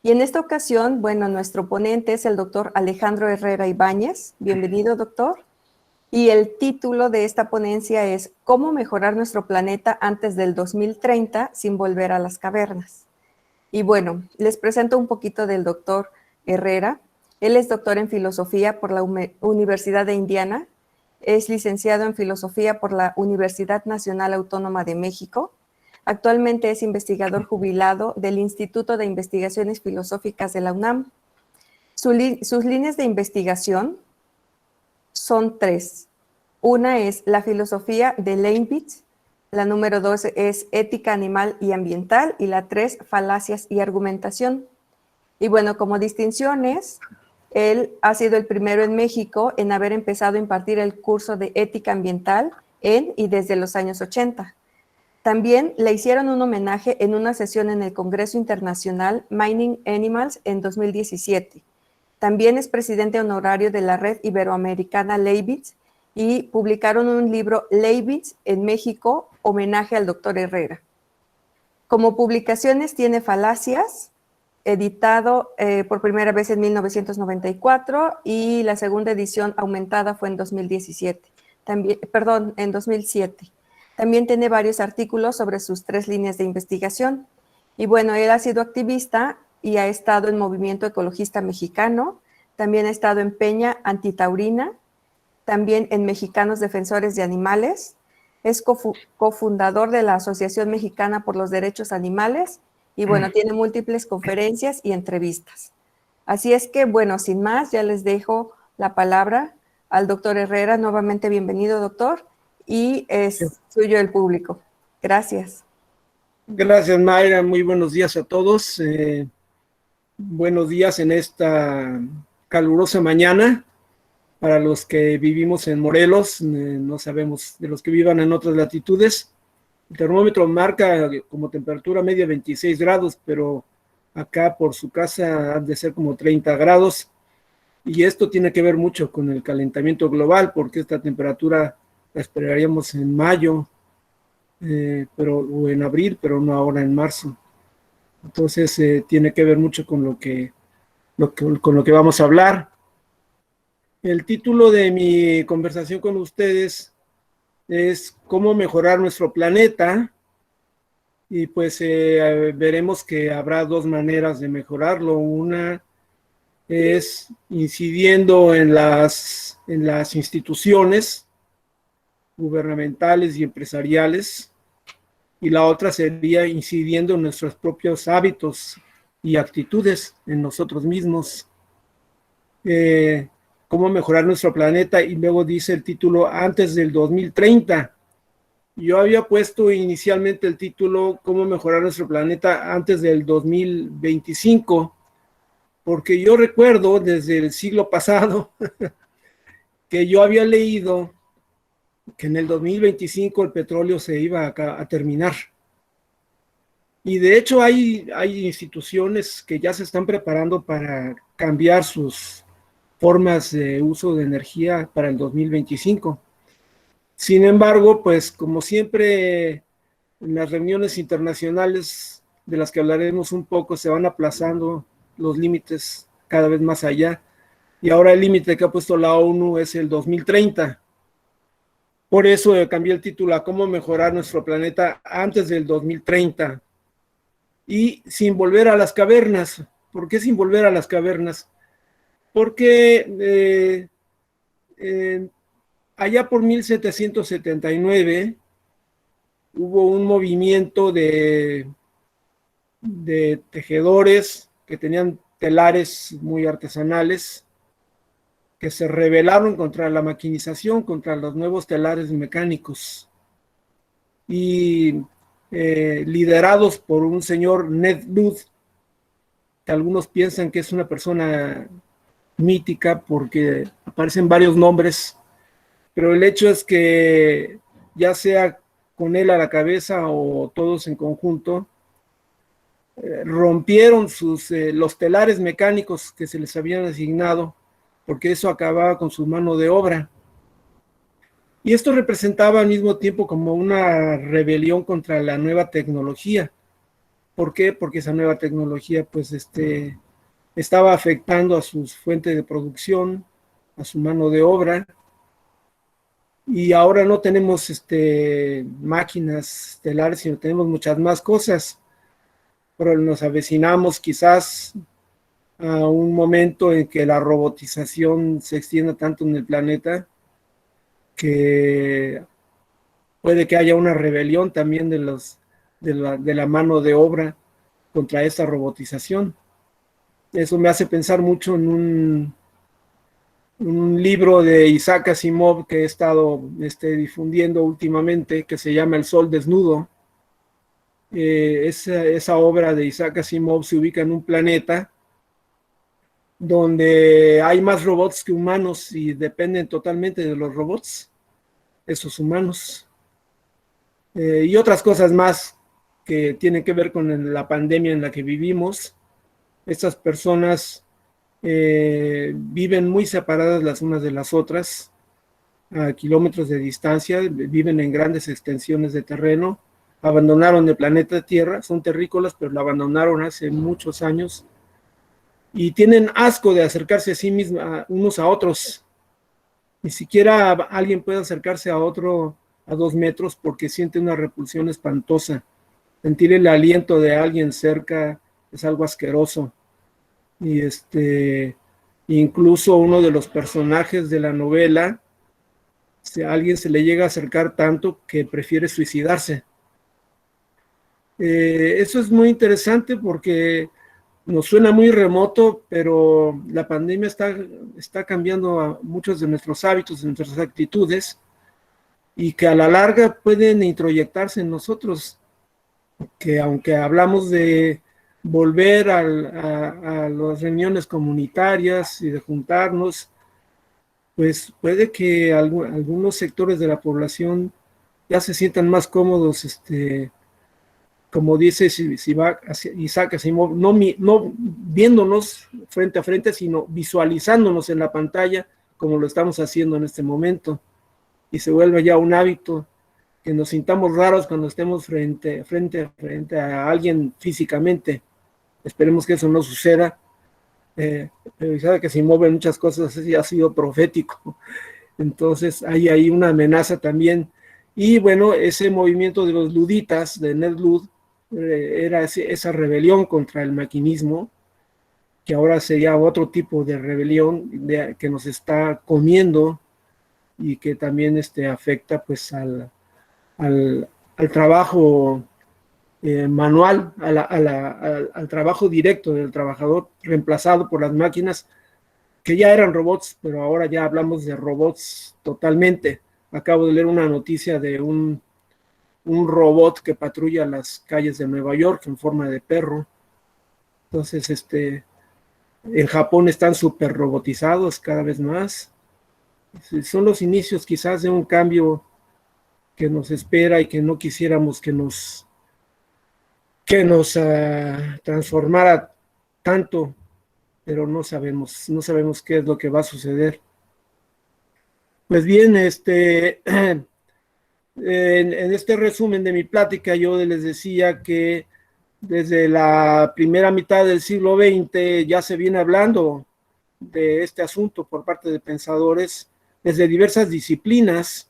Y en esta ocasión, bueno, nuestro ponente es el doctor Alejandro Herrera Ibáñez. Bienvenido, doctor. Y el título de esta ponencia es ¿Cómo mejorar nuestro planeta antes del 2030 sin volver a las cavernas? Y bueno, les presento un poquito del doctor Herrera. Él es doctor en filosofía por la Universidad de Indiana, es licenciado en filosofía por la Universidad Nacional Autónoma de México. Actualmente es investigador jubilado del Instituto de Investigaciones Filosóficas de la UNAM. Sus líneas de investigación son tres. Una es la filosofía de Leibniz, la número 2 es ética animal y ambiental, y la 3, falacias y argumentación. Y bueno, como distinciones, él ha sido el primero en México en haber empezado a impartir el curso de ética ambiental en y desde los años 80. También le hicieron un homenaje en una sesión en el Congreso Internacional Mining Animals en 2017. También es presidente honorario de la Red Iberoamericana Leibniz y publicaron un libro Leibniz en México, homenaje al doctor Herrera. Como publicaciones tiene Falacias, editado por primera vez en 1994 y la segunda edición aumentada fue en 2017. En 2007. También tiene varios artículos sobre sus 3 líneas de investigación. Y bueno, él ha sido activista y ha estado en Movimiento Ecologista Mexicano, también ha estado en Peña Antitaurina, también en Mexicanos Defensores de Animales, es cofundador de la Asociación Mexicana por los Derechos Animales y bueno, tiene múltiples conferencias y entrevistas. Así es que, bueno, sin más, ya les dejo la palabra al doctor Herrera. Nuevamente, bienvenido, doctor, y es suyo el público. Gracias. Gracias, Mayra. Muy buenos días a todos. Buenos días en esta calurosa mañana. Para los que vivimos en Morelos, no sabemos de los que vivan en otras latitudes. El termómetro marca como temperatura media 26 grados, pero acá por su casa han de ser como 30 grados. Y esto tiene que ver mucho con el calentamiento global, porque esta temperatura la esperaríamos en mayo, o en abril, pero no ahora en marzo. Entonces tiene que ver mucho con lo que vamos a hablar. El título de mi conversación con ustedes es ¿Cómo mejorar nuestro planeta? Y pues veremos que habrá 2 maneras de mejorarlo. Una es incidiendo en las instituciones gubernamentales y empresariales, y la otra sería incidiendo en nuestros propios hábitos y actitudes, en nosotros mismos. Cómo mejorar nuestro planeta, y luego dice el título antes del 2030. Yo había puesto inicialmente el título Cómo mejorar nuestro planeta antes del 2025, porque yo recuerdo desde el siglo pasado que yo había leído que en el 2025 el petróleo se iba a terminar. Y de hecho hay instituciones que ya se están preparando para cambiar sus formas de uso de energía para el 2025. Sin embargo, pues como siempre en las reuniones internacionales de las que hablaremos un poco, se van aplazando los límites cada vez más allá, y ahora el límite que ha puesto la ONU es el 2030. Por eso cambié el título a ¿Cómo mejorar nuestro planeta antes del 2030? Y sin volver a las cavernas. ¿Por qué sin volver a las cavernas? Porque allá por 1779 hubo un movimiento de tejedores que tenían telares muy artesanales, que se rebelaron contra la maquinización, contra los nuevos telares mecánicos, y liderados por un señor Ned Ludd, que algunos piensan que es una persona mítica porque aparecen varios nombres, pero el hecho es que ya sea con él a la cabeza o todos en conjunto, rompieron los telares mecánicos que se les habían asignado, porque eso acababa con su mano de obra. Y esto representaba al mismo tiempo como una rebelión contra la nueva tecnología, ¿Por qué? Porque esa nueva tecnología pues estaba afectando a sus fuentes de producción, a su mano de obra, y ahora no tenemos máquinas estelares, sino tenemos muchas más cosas, pero nos avecinamos quizás a un momento en que la robotización se extienda tanto en el planeta que puede que haya una rebelión también de la mano de obra contra esta robotización. Eso me hace pensar mucho en un libro de Isaac Asimov que he estado difundiendo últimamente, que se llama El Sol Desnudo. Esa obra de Isaac Asimov se ubica en un planeta donde hay más robots que humanos y dependen totalmente de los robots, esos humanos. Y otras cosas más que tienen que ver con la pandemia en la que vivimos. Estas personas viven muy separadas las unas de las otras, a kilómetros de distancia, viven en grandes extensiones de terreno, abandonaron el planeta Tierra, son terrícolas, pero lo abandonaron hace muchos años y tienen asco de acercarse a sí mismos, unos a otros. Ni siquiera alguien puede acercarse a otro a 2 metros porque siente una repulsión espantosa. Sentir el aliento de alguien cerca es algo asqueroso. Y incluso uno de los personajes de la novela, a alguien se le llega a acercar tanto que prefiere suicidarse. Eso es muy interesante porque nos suena muy remoto, pero la pandemia está cambiando a muchos de nuestros hábitos, de nuestras actitudes, y que a la larga pueden introyectarse en nosotros, que aunque hablamos de volver a las reuniones comunitarias y de juntarnos, pues puede que algunos sectores de la población ya se sientan más cómodos, como dice Isaac Asimov, no viéndonos frente a frente, sino visualizándonos en la pantalla como lo estamos haciendo en este momento, y se vuelve ya un hábito que nos sintamos raros cuando estemos frente a alguien físicamente. Esperemos que eso no suceda. Pero Isaac Asimov en muchas cosas ha sido profético. Entonces hay ahí una amenaza también. Y bueno, ese movimiento de los luditas, de Ned Ludd, era esa rebelión contra el maquinismo, que ahora sería otro tipo de rebelión que nos está comiendo y que también afecta pues al trabajo manual, al trabajo directo del trabajador, reemplazado por las máquinas que ya eran robots, pero ahora ya hablamos de robots totalmente. Acabo de leer una noticia de un robot que patrulla las calles de Nueva York en forma de perro. Entonces, en Japón están súper robotizados cada vez más. Son los inicios quizás de un cambio que nos espera y que no quisiéramos que nos transformara tanto, pero no sabemos qué es lo que va a suceder. Pues bien, en este resumen de mi plática yo les decía que desde la primera mitad del siglo XX ya se viene hablando de este asunto por parte de pensadores desde diversas disciplinas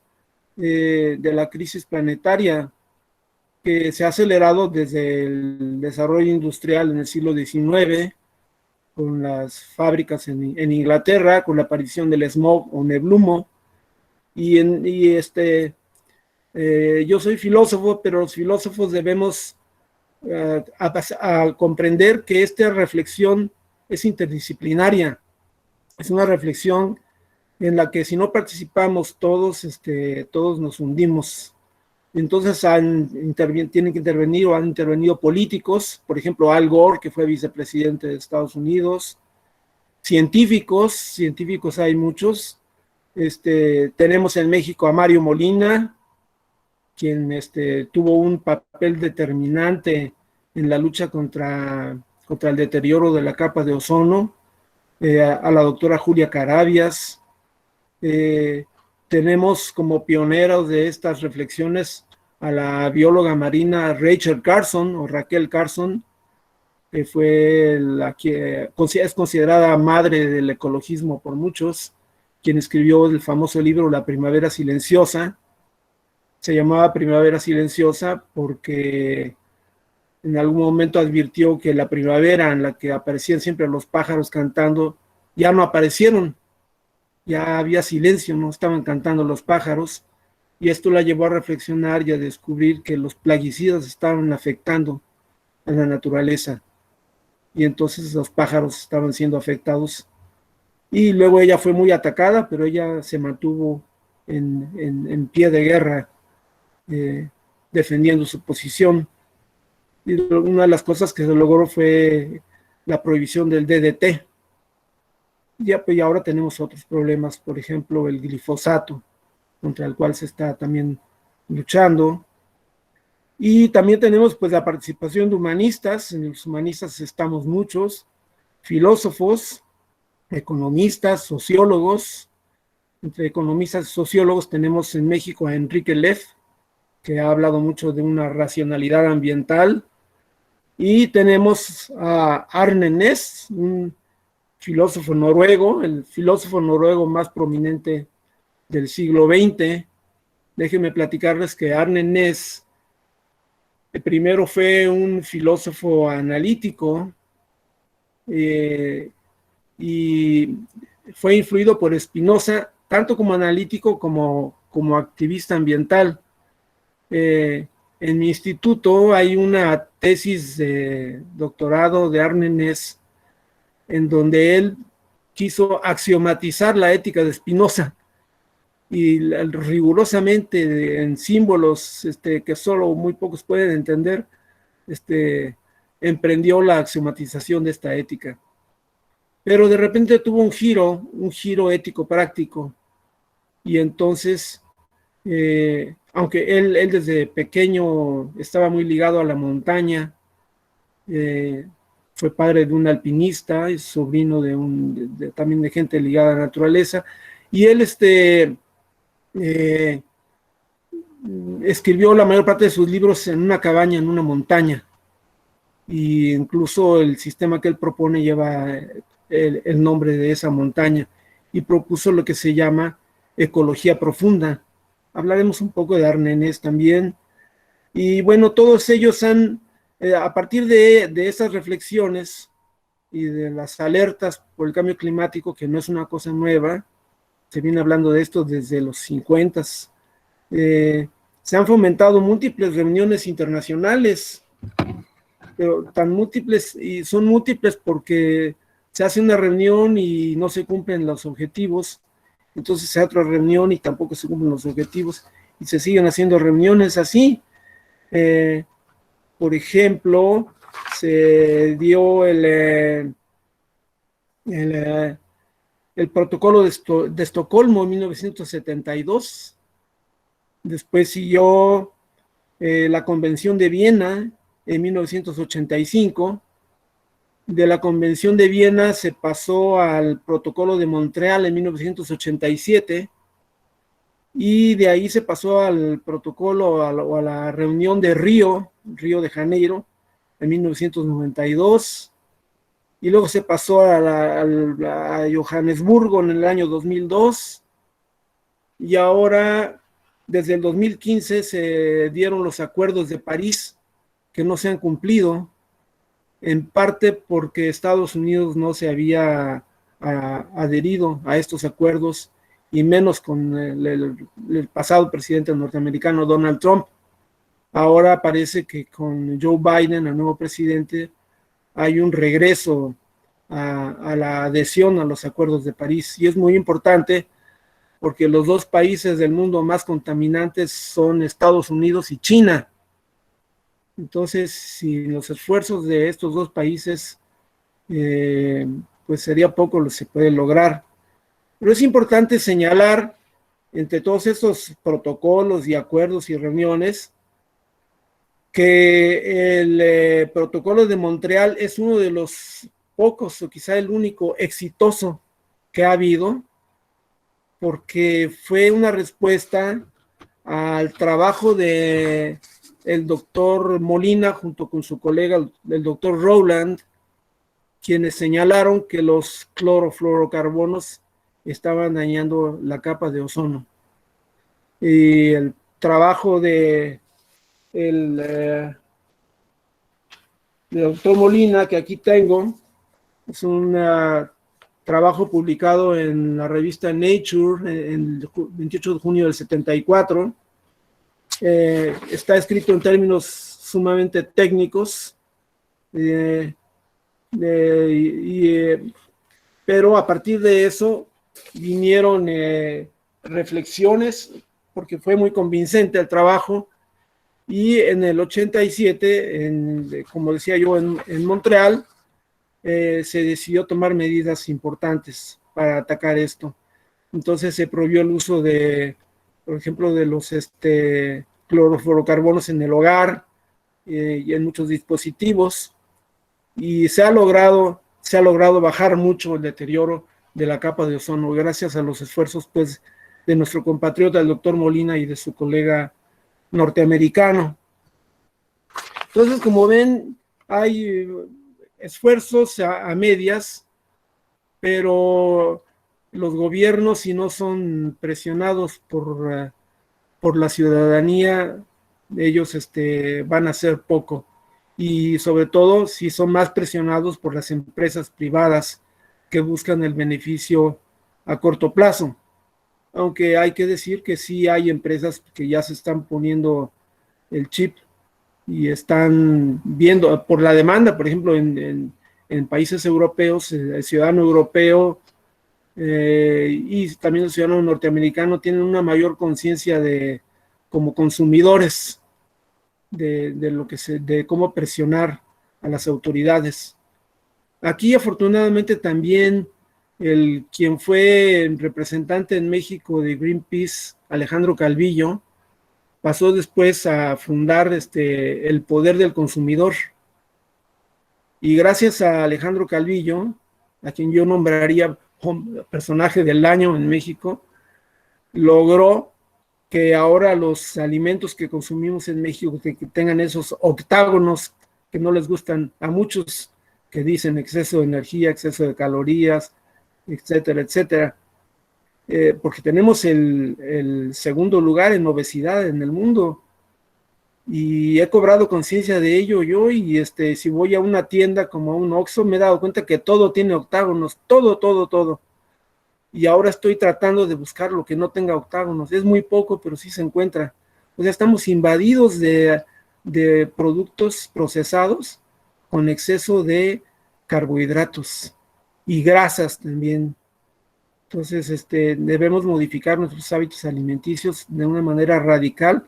de la crisis planetaria, que se ha acelerado desde el desarrollo industrial en el siglo XIX, con las fábricas en Inglaterra, con la aparición del smog o neblumo, yo soy filósofo, pero los filósofos debemos a comprender que esta reflexión es interdisciplinaria, es una reflexión en la que si no participamos todos, todos nos hundimos. Entonces tienen que intervenir o han intervenido políticos, por ejemplo Al Gore, que fue vicepresidente de Estados Unidos, científicos hay muchos. Tenemos en México a Mario Molina, quien tuvo un papel determinante en la lucha contra el deterioro de la capa de ozono, a la doctora Julia Carabias. Tenemos como pioneros de estas reflexiones a la bióloga marina Rachel Carson o Raquel Carson, que fue la que es considerada madre del ecologismo por muchos, quien escribió el famoso libro La Primavera Silenciosa. Se llamaba Primavera Silenciosa porque en algún momento advirtió que la primavera en la que aparecían siempre los pájaros cantando, ya no aparecieron, ya había silencio, no estaban cantando los pájaros, y esto la llevó a reflexionar y a descubrir que los plaguicidas estaban afectando a la naturaleza, y entonces los pájaros estaban siendo afectados. Y luego ella fue muy atacada, pero ella se mantuvo en pie de guerra, defendiendo su posición. Y una de las cosas que se logró fue la prohibición del DDT. Y ahora tenemos otros problemas, por ejemplo, el glifosato, contra el cual se está también luchando. Y también tenemos pues la participación de humanistas. En los humanistas estamos muchos, filósofos, economistas, sociólogos. Entre economistas y sociólogos tenemos en México a Enrique Leff, que ha hablado mucho de una racionalidad ambiental. Y tenemos a Arne Næss, un filósofo noruego, el filósofo noruego más prominente del siglo XX. Déjenme platicarles que Arne Næss primero fue un filósofo analítico y fue influido por Spinoza, tanto como analítico como activista ambiental. En mi instituto hay una tesis de doctorado de Arne Næss en donde él quiso axiomatizar la ética de Spinoza y rigurosamente en símbolos que solo muy pocos pueden entender, emprendió la axiomatización de esta ética. Pero de repente tuvo un giro ético práctico, y entonces aunque él desde pequeño estaba muy ligado a la montaña, fue padre de un alpinista, es sobrino también de gente ligada a la naturaleza, y él escribió la mayor parte de sus libros en una cabaña, en una montaña, y incluso el sistema que él propone lleva el nombre de esa montaña, y propuso lo que se llama ecología profunda. Hablaremos un poco de Arne Næss también. Y bueno, todos ellos a partir de esas reflexiones y de las alertas por el cambio climático, que no es una cosa nueva, se viene hablando de esto desde los 50, se han fomentado múltiples reuniones internacionales, pero tan múltiples, y son múltiples porque se hace una reunión y no se cumplen los objetivos, entonces se hace otra reunión y tampoco se cumplen los objetivos, y se siguen haciendo reuniones así. Por ejemplo, se dio el protocolo de Estocolmo en 1972, después siguió la Convención de Viena en 1985, de la Convención de Viena se pasó al Protocolo de Montreal en 1987, y de ahí se pasó al protocolo o a la reunión de Río de Janeiro en 1992, y luego se pasó a Johannesburgo en el año 2002, y ahora desde el 2015 se dieron los acuerdos de París que no se han cumplido, en parte porque Estados Unidos no se había adherido a estos acuerdos, y menos con el pasado presidente norteamericano Donald Trump. Ahora parece que con Joe Biden, el nuevo presidente, hay un regreso a la adhesión a los acuerdos de París, y es muy importante porque los dos países del mundo más contaminantes son Estados Unidos y China. Entonces, sin los esfuerzos de estos dos países, pues sería poco lo que se puede lograr. Pero es importante señalar, entre todos estos protocolos y acuerdos y reuniones, que el protocolo de Montreal es uno de los pocos, o quizá el único exitoso que ha habido, porque fue una respuesta al trabajo de el doctor Molina junto con su colega, el doctor Rowland, quienes señalaron que los clorofluorocarbonos estaban dañando la capa de ozono. Y el trabajo de el doctor Molina, que aquí tengo, es un trabajo publicado en la revista Nature en el 28 de junio del 74. Está escrito en términos sumamente técnicos, pero a partir de eso vinieron reflexiones, porque fue muy convincente el trabajo, y en el 87, como decía yo, en Montreal, se decidió tomar medidas importantes para atacar esto. Entonces se prohibió el uso de, por ejemplo, de los clorofluorocarbonos en el hogar y en muchos dispositivos, y se ha logrado bajar mucho el deterioro de la capa de ozono gracias a los esfuerzos, pues, de nuestro compatriota, el doctor Molina, y de su colega norteamericano. Entonces, como ven, hay esfuerzos a medias, pero los gobiernos, si no son presionados por la ciudadanía, ellos van a hacer poco. Y sobre todo si son más presionados por las empresas privadas que buscan el beneficio a corto plazo. Aunque hay que decir que sí hay empresas que ya se están poniendo el chip y están viendo por la demanda, por ejemplo, en países europeos, el ciudadano europeo y también el ciudadano norteamericano tienen una mayor conciencia como consumidores de cómo presionar a las autoridades. Aquí, afortunadamente, también quien fue representante en México de Greenpeace, Alejandro Calvillo, pasó después a fundar el Poder del Consumidor. Y gracias a Alejandro Calvillo, a quien yo nombraría personaje del año en México, logró que ahora los alimentos que consumimos en México que tengan esos octágonos que no les gustan a muchos, que dicen exceso de energía, exceso de calorías, etcétera, etcétera. Porque tenemos el segundo lugar en obesidad en el mundo. Y he cobrado conciencia de ello yo, y si voy a una tienda como a un Oxxo, me he dado cuenta que todo tiene octágonos, todo. Y ahora estoy tratando de buscar lo que no tenga octágonos. Es muy poco, pero sí se encuentra. O sea, estamos invadidos de productos procesados con exceso de carbohidratos y grasas también. Entonces, debemos modificar nuestros hábitos alimenticios de una manera radical.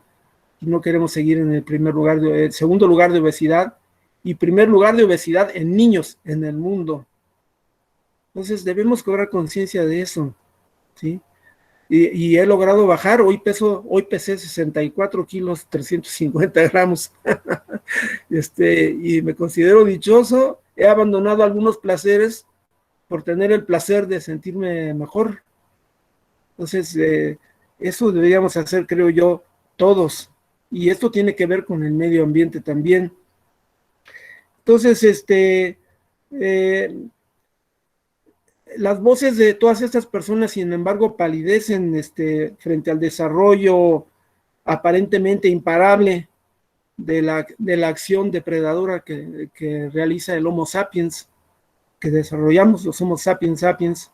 Y no queremos seguir en el segundo lugar de obesidad y primer lugar de obesidad en niños en el mundo. Entonces debemos cobrar conciencia de eso, ¿sí? Y he logrado bajar. Hoy pesé 64 kilos, 350 gramos. Y me considero dichoso. He abandonado algunos placeres por tener el placer de sentirme mejor. Entonces, eso deberíamos hacer, creo yo, todos. Y esto tiene que ver con el medio ambiente también. Entonces, las voces de todas estas personas, sin embargo, palidecen frente al desarrollo aparentemente imparable de la acción depredadora que realiza el Homo sapiens, que desarrollamos los Homo sapiens,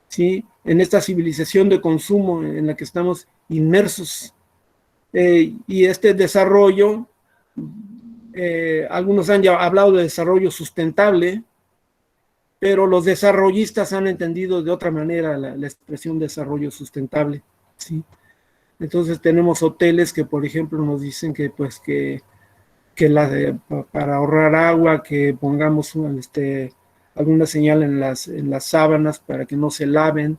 ¿sí? En esta civilización de consumo en la que estamos inmersos. Y este desarrollo, algunos han ya hablado de desarrollo sustentable, pero los desarrollistas han entendido de otra manera la expresión desarrollo sustentable, ¿sí? Entonces tenemos hoteles que, por ejemplo, nos dicen que para ahorrar agua, que pongamos alguna señal en las sábanas para que no se laven,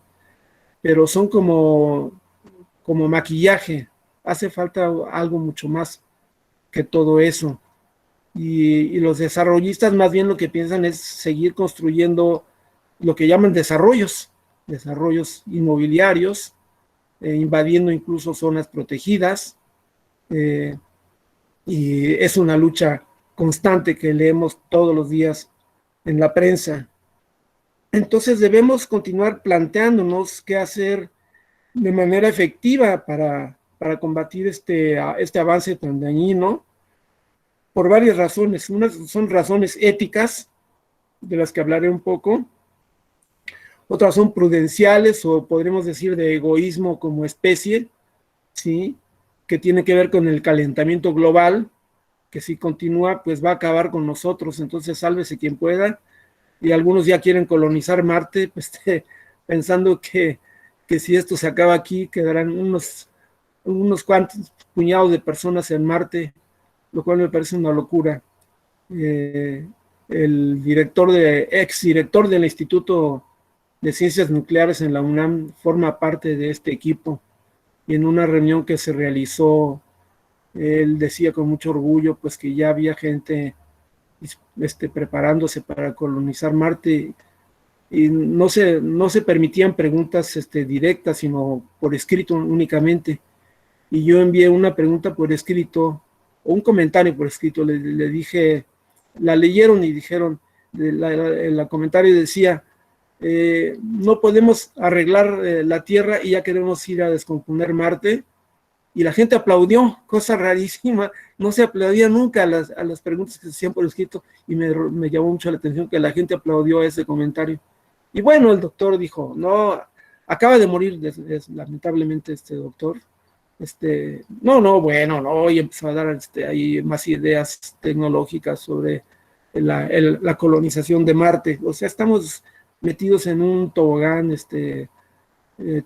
pero son como maquillaje. Hace falta algo mucho más que todo eso. Y los desarrollistas más bien lo que piensan es seguir construyendo lo que llaman desarrollos inmobiliarios, invadiendo incluso zonas protegidas, y es una lucha constante que leemos todos los días en la prensa. Entonces debemos continuar planteándonos qué hacer de manera efectiva para combatir este avance tan dañino, por varias razones. Unas son razones éticas, de las que hablaré un poco. Otras son prudenciales, o podríamos decir de egoísmo como especie, ¿sí? Que tiene que ver con el calentamiento global, que si continúa, pues va a acabar con nosotros. Entonces, sálvese quien pueda. Y algunos ya quieren colonizar Marte, pues, pensando que si esto se acaba aquí, quedarán unos cuantos puñados de personas en Marte, lo cual me parece una locura. El exdirector del Instituto de Ciencias Nucleares en la UNAM forma parte de este equipo, y en una reunión que se realizó, él decía con mucho orgullo pues que ya había gente preparándose para colonizar Marte, y no se permitían preguntas directas, sino por escrito únicamente. Y yo envié una pregunta por escrito, o un comentario por escrito, le dije, la leyeron y dijeron, el comentario decía, no podemos arreglar la Tierra y ya queremos ir a descomponer Marte. Y la gente aplaudió, cosa rarísima, no se aplaudía nunca a las preguntas que se hacían por escrito, y me llamó mucho la atención que la gente aplaudió ese comentario. Y bueno, el doctor dijo, no, acaba de morir lamentablemente este doctor, no, y empezó a dar ahí más ideas tecnológicas sobre la colonización de Marte. O sea, estamos metidos en un tobogán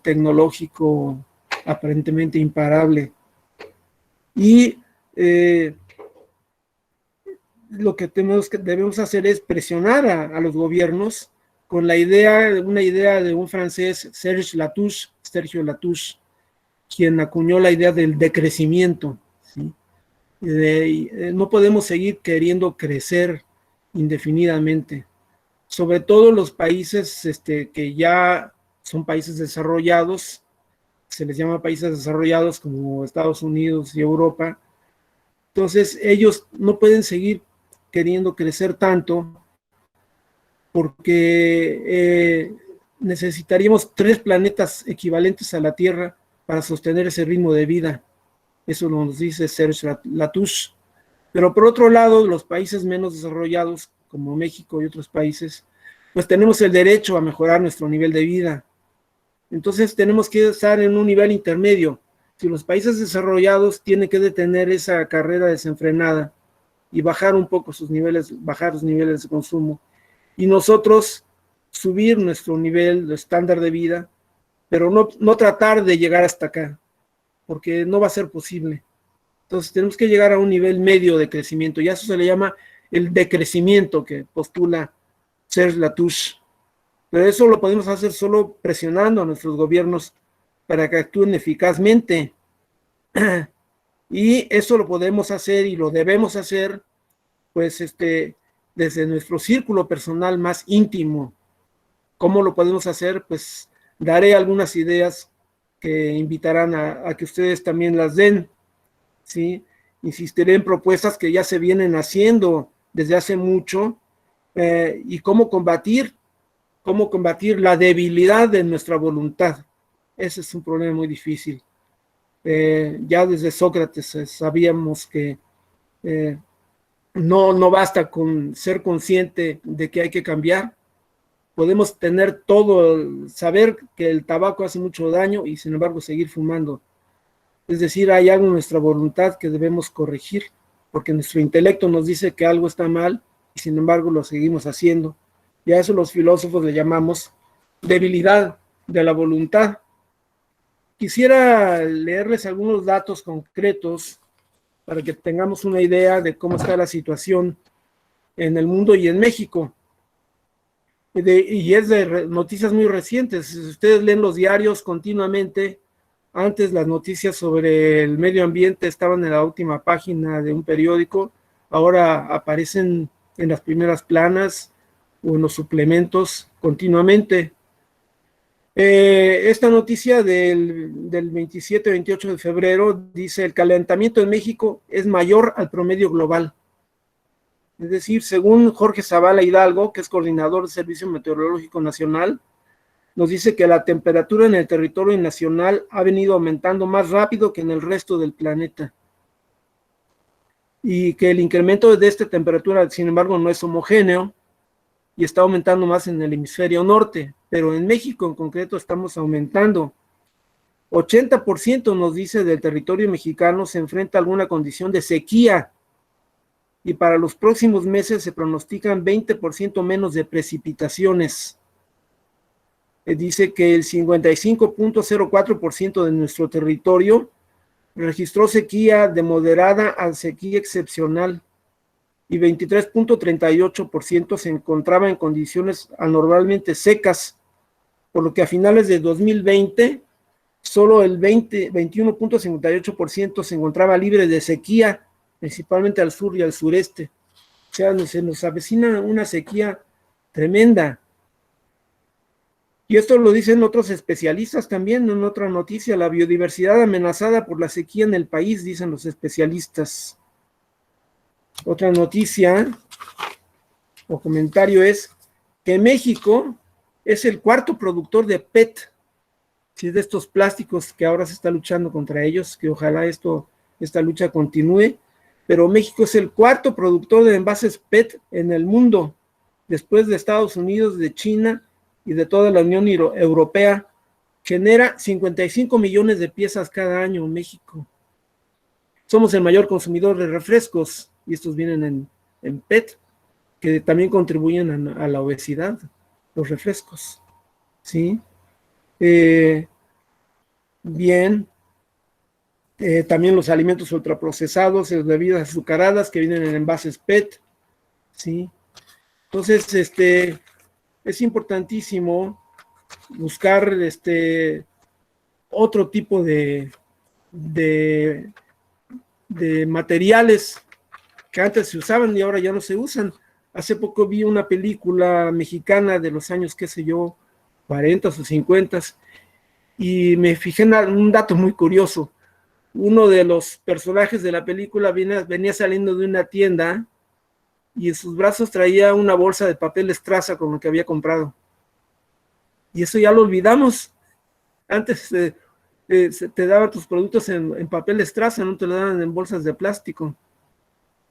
tecnológico aparentemente imparable. Y lo que debemos hacer es presionar a los gobiernos con una idea de un francés, Sergio Latouche, quien acuñó la idea del decrecimiento, ¿sí? No podemos seguir queriendo crecer indefinidamente, sobre todo los países que ya son países desarrollados, se les llama países desarrollados como Estados Unidos y Europa. Entonces ellos no pueden seguir queriendo crecer tanto, porque necesitaríamos 3 planetas equivalentes a la Tierra para sostener ese ritmo de vida. Eso nos dice Serge Latouche. Pero por otro lado, los países menos desarrollados, como México y otros países, pues tenemos el derecho a mejorar nuestro nivel de vida. Entonces tenemos que estar en un nivel intermedio. Si los países desarrollados tienen que detener esa carrera desenfrenada y bajar un poco bajar los niveles de consumo, y nosotros subir nuestro nivel de estándar de vida, pero no tratar de llegar hasta acá, porque no va a ser posible. Entonces tenemos que llegar a un nivel medio de crecimiento, y a eso se le llama el decrecimiento que postula Serge Latouche. Pero eso lo podemos hacer solo presionando a nuestros gobiernos para que actúen eficazmente. Y eso lo podemos hacer y lo debemos hacer, pues, desde nuestro círculo personal más íntimo. ¿Cómo lo podemos hacer? Pues daré algunas ideas que invitarán a que ustedes también las den, ¿sí? Insistiré en propuestas que ya se vienen haciendo desde hace mucho, y cómo combatir la debilidad de nuestra voluntad. Ese es un problema muy difícil. Ya desde Sócrates sabíamos que no basta con ser consciente de que hay que cambiar. Podemos tener saber que el tabaco hace mucho daño y sin embargo seguir fumando. Es decir, hay algo en nuestra voluntad que debemos corregir, porque nuestro intelecto nos dice que algo está mal y sin embargo lo seguimos haciendo. Y a eso los filósofos le llamamos debilidad de la voluntad. Quisiera leerles algunos datos concretos para que tengamos una idea de cómo está la situación en el mundo y en México. Y es de noticias muy recientes. Si ustedes leen los diarios continuamente, antes las noticias sobre el medio ambiente estaban en la última página de un periódico, ahora aparecen en las primeras planas o en los suplementos continuamente. Esta noticia del 27-28 de febrero dice: el calentamiento en México es mayor al promedio global. Es decir, según Jorge Zavala Hidalgo, que es coordinador del Servicio Meteorológico Nacional, nos dice que la temperatura en el territorio nacional ha venido aumentando más rápido que en el resto del planeta. Y que el incremento de esta temperatura, sin embargo, no es homogéneo y está aumentando más en el hemisferio norte, pero en México en concreto estamos aumentando. 80% nos dice del territorio mexicano se enfrenta a alguna condición de sequía, y para los próximos meses se pronostican 20% menos de precipitaciones. Dice que el 55.04% de nuestro territorio registró sequía de moderada a sequía excepcional, y 23.38% se encontraba en condiciones anormalmente secas, por lo que a finales de 2020 solo el 21.58% se encontraba libre de sequía, principalmente al sur y al sureste. O sea, se nos avecina una sequía tremenda. Y esto lo dicen otros especialistas también en otra noticia: la biodiversidad amenazada por la sequía en el país, dicen los especialistas. Otra noticia o comentario es que México es el cuarto productor de PET, ¿sí? De estos plásticos que ahora se está luchando contra ellos, que ojalá esta lucha continúe, pero México es el cuarto productor de envases PET en el mundo, después de Estados Unidos, de China y de toda la Unión Europea. Genera 55 millones de piezas cada año en México. Somos el mayor consumidor de refrescos, y estos vienen en PET, que también contribuyen a la obesidad, los refrescos, ¿sí? Bien, también los alimentos ultraprocesados, las bebidas azucaradas que vienen en envases PET, ¿sí? Entonces, es importantísimo buscar otro tipo de materiales que antes se usaban y ahora ya no se usan. Hace poco vi una película mexicana de los años, qué sé yo, 40 o 50, y me fijé en un dato muy curioso. Uno de los personajes de la película venía saliendo de una tienda y en sus brazos traía una bolsa de papel estraza con lo que había comprado. Y eso ya lo olvidamos. Antes te daban tus productos en papel estraza, no te lo daban en bolsas de plástico.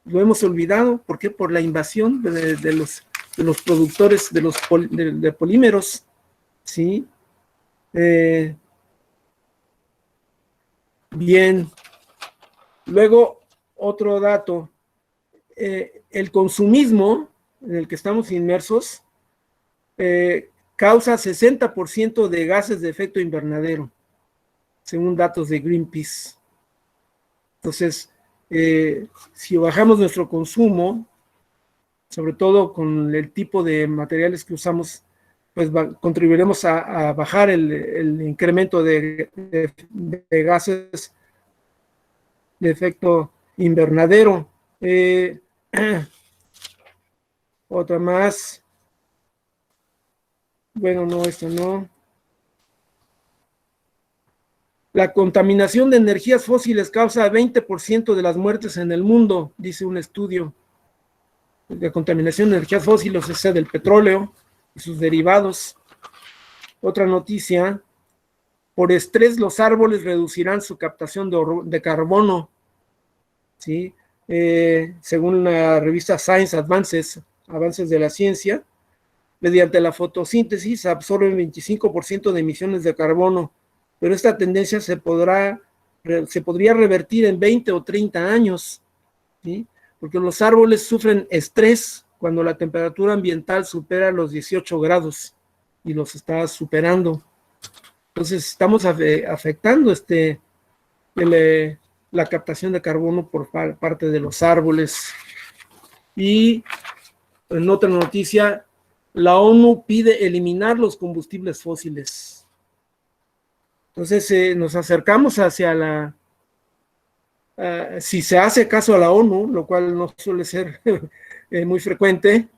Lo hemos olvidado. ¿Por qué? Por la invasión de los productores de polímeros, ¿sí? Bien. Luego, otro dato. El consumismo en el que estamos inmersos causa 60% de gases de efecto invernadero, según datos de Greenpeace. Entonces, si bajamos nuestro consumo, sobre todo con el tipo de materiales que usamos, pues contribuiremos a bajar el incremento de gases de efecto invernadero. Otra más. Bueno, no, esto no. La contaminación de energías fósiles causa 20% de las muertes en el mundo, dice un estudio. La contaminación de energías fósiles es del petróleo y sus derivados. Otra noticia: por estrés los árboles reducirán su captación de carbono, ¿sí? Según la revista Science Advances, Avances de la Ciencia, mediante la fotosíntesis absorben 25% de emisiones de carbono, pero esta tendencia se podría revertir en 20 o 30 años, ¿sí? Porque los árboles sufren estrés cuando la temperatura ambiental supera los 18 grados y los está superando. Entonces estamos afectando la captación de carbono por parte de los árboles. Y en otra noticia, la ONU pide eliminar los combustibles fósiles. Entonces nos acercamos hacia si se hace caso a la ONU, lo cual no suele ser muy frecuente,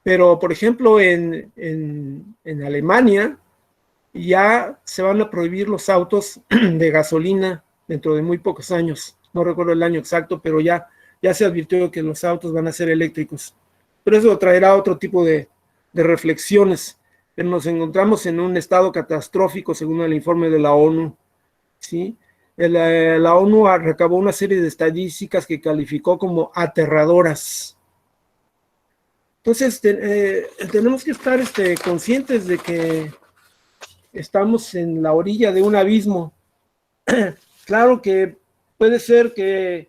Pero, por ejemplo, en Alemania ya se van a prohibir los autos de gasolina dentro de muy pocos años. No recuerdo el año exacto, pero ya se advirtió que los autos van a ser eléctricos. Pero eso traerá otro tipo de reflexiones. Pero nos encontramos en un estado catastrófico, según el informe de la ONU, ¿sí? La ONU recabó una serie de estadísticas que calificó como aterradoras. Entonces, tenemos que estar conscientes de que estamos en la orilla de un abismo. Claro que puede ser que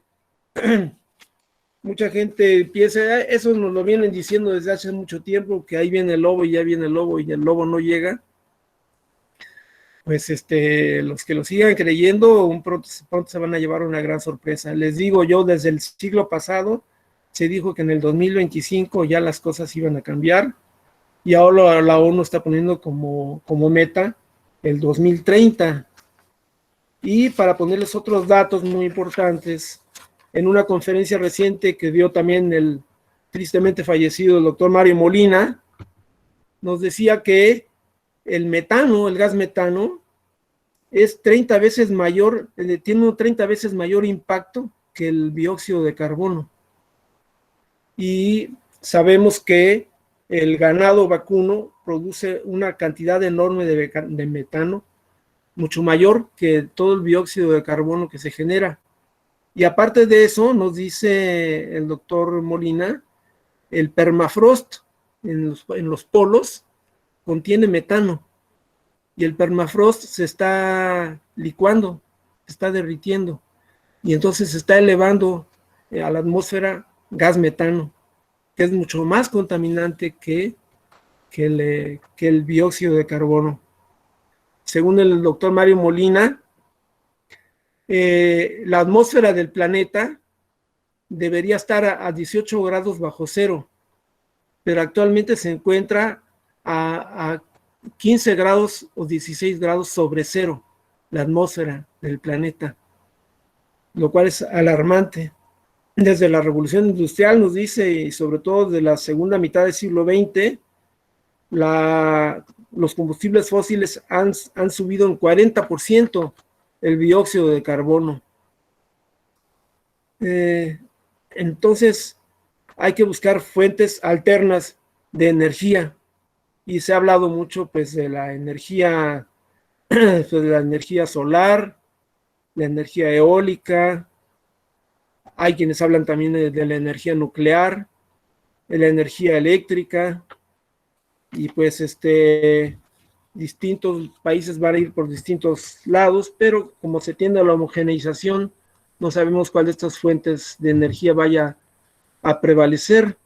mucha gente piense, eso nos lo vienen diciendo desde hace mucho tiempo, que ahí viene el lobo y ya viene el lobo y el lobo no llega. Pues los que lo sigan creyendo, pronto se van a llevar una gran sorpresa. Les digo yo, desde el siglo pasado se dijo que en el 2025 ya las cosas iban a cambiar, y ahora la ONU está poniendo como meta el 2030. Y para ponerles otros datos muy importantes, en una conferencia reciente que dio también el tristemente fallecido el doctor Mario Molina, nos decía que el metano, el gas metano, es 30 veces mayor, tiene un 30 veces mayor impacto que el dióxido de carbono. Y sabemos que el ganado vacuno produce una cantidad enorme de metano, mucho mayor que todo el dióxido de carbono que se genera. Y aparte de eso, nos dice el doctor Molina, el permafrost en los polos contiene metano, y el permafrost se está licuando, se está derritiendo, y entonces se está elevando a la atmósfera gas metano, que es mucho más contaminante que el dióxido de carbono. Según el doctor Mario Molina, la atmósfera del planeta debería estar a 18 grados bajo cero, pero actualmente se encuentra a 15 grados o 16 grados sobre cero, la atmósfera del planeta, lo cual es alarmante. Desde la revolución industrial, nos dice, y sobre todo de la segunda mitad del siglo XX, los combustibles fósiles han subido en 40% el dióxido de carbono. Entonces, hay que buscar fuentes alternas de energía, y se ha hablado mucho pues de la energía solar, la energía eólica. Hay quienes hablan también de la energía nuclear, de la energía eléctrica, y pues distintos países van a ir por distintos lados, pero como se tiende a la homogeneización, no sabemos cuál de estas fuentes de energía vaya a prevalecer.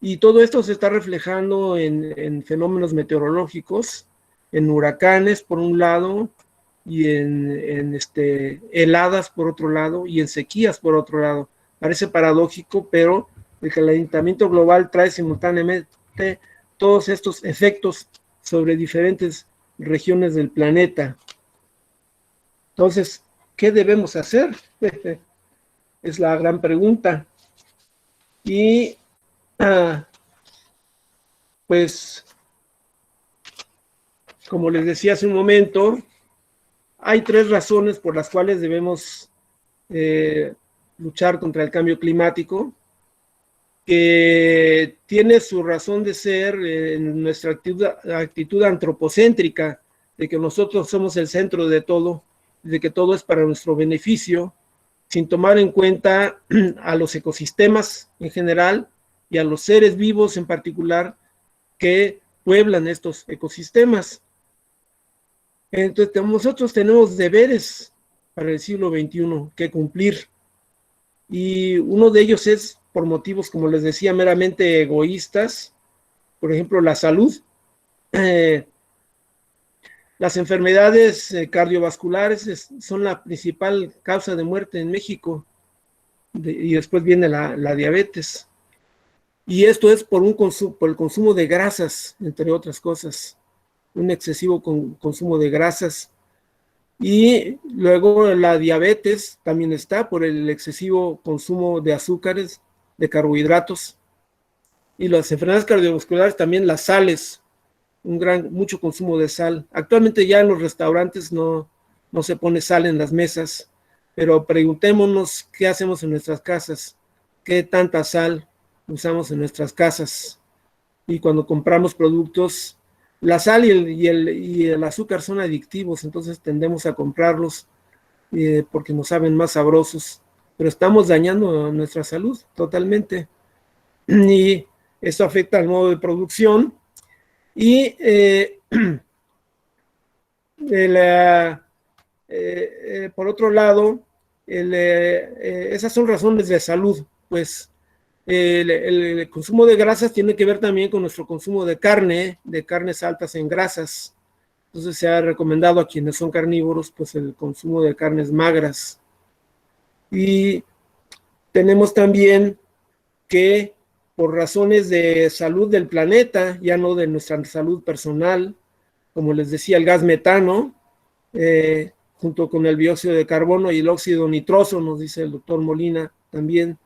Y todo esto se está reflejando en fenómenos meteorológicos, en huracanes por un lado, y en heladas por otro lado, y en sequías por otro lado. Parece paradójico, pero el calentamiento global trae simultáneamente todos estos efectos sobre diferentes regiones del planeta. Entonces, ¿qué debemos hacer? Es la gran pregunta. Y pues, como les decía hace un momento, hay 3 razones por las cuales debemos luchar contra el cambio climático, que tiene su razón de ser en nuestra actitud antropocéntrica, de que nosotros somos el centro de todo, de que todo es para nuestro beneficio, sin tomar en cuenta a los ecosistemas en general y a los seres vivos en particular que pueblan estos ecosistemas. Entonces, nosotros tenemos deberes para el siglo XXI que cumplir, y uno de ellos es por motivos, como les decía, meramente egoístas. Por ejemplo, la salud. Las enfermedades cardiovasculares son la principal causa de muerte en México, y después viene la diabetes. Y esto es por el consumo de grasas, entre otras cosas, un excesivo consumo de grasas. Y luego la diabetes también está por el excesivo consumo de azúcares, de carbohidratos. Y las enfermedades cardiovasculares también, las sales, mucho consumo de sal. Actualmente ya en los restaurantes no se pone sal en las mesas, pero preguntémonos qué hacemos en nuestras casas, qué tanta sal usamos en nuestras casas. Y cuando compramos productos, la sal y el azúcar son adictivos, entonces tendemos a comprarlos porque nos saben más sabrosos, pero estamos dañando nuestra salud totalmente. Y esto afecta al modo de producción. Y por otro lado, esas son razones de salud, pues el consumo de grasas tiene que ver también con nuestro consumo de carnes altas en grasas. Entonces se ha recomendado a quienes son carnívoros, pues el consumo de carnes magras. Y tenemos también que por razones de salud del planeta, ya no de nuestra salud personal, como les decía, el gas metano, junto con el dióxido de carbono y el óxido nitroso, nos dice el doctor Molina también,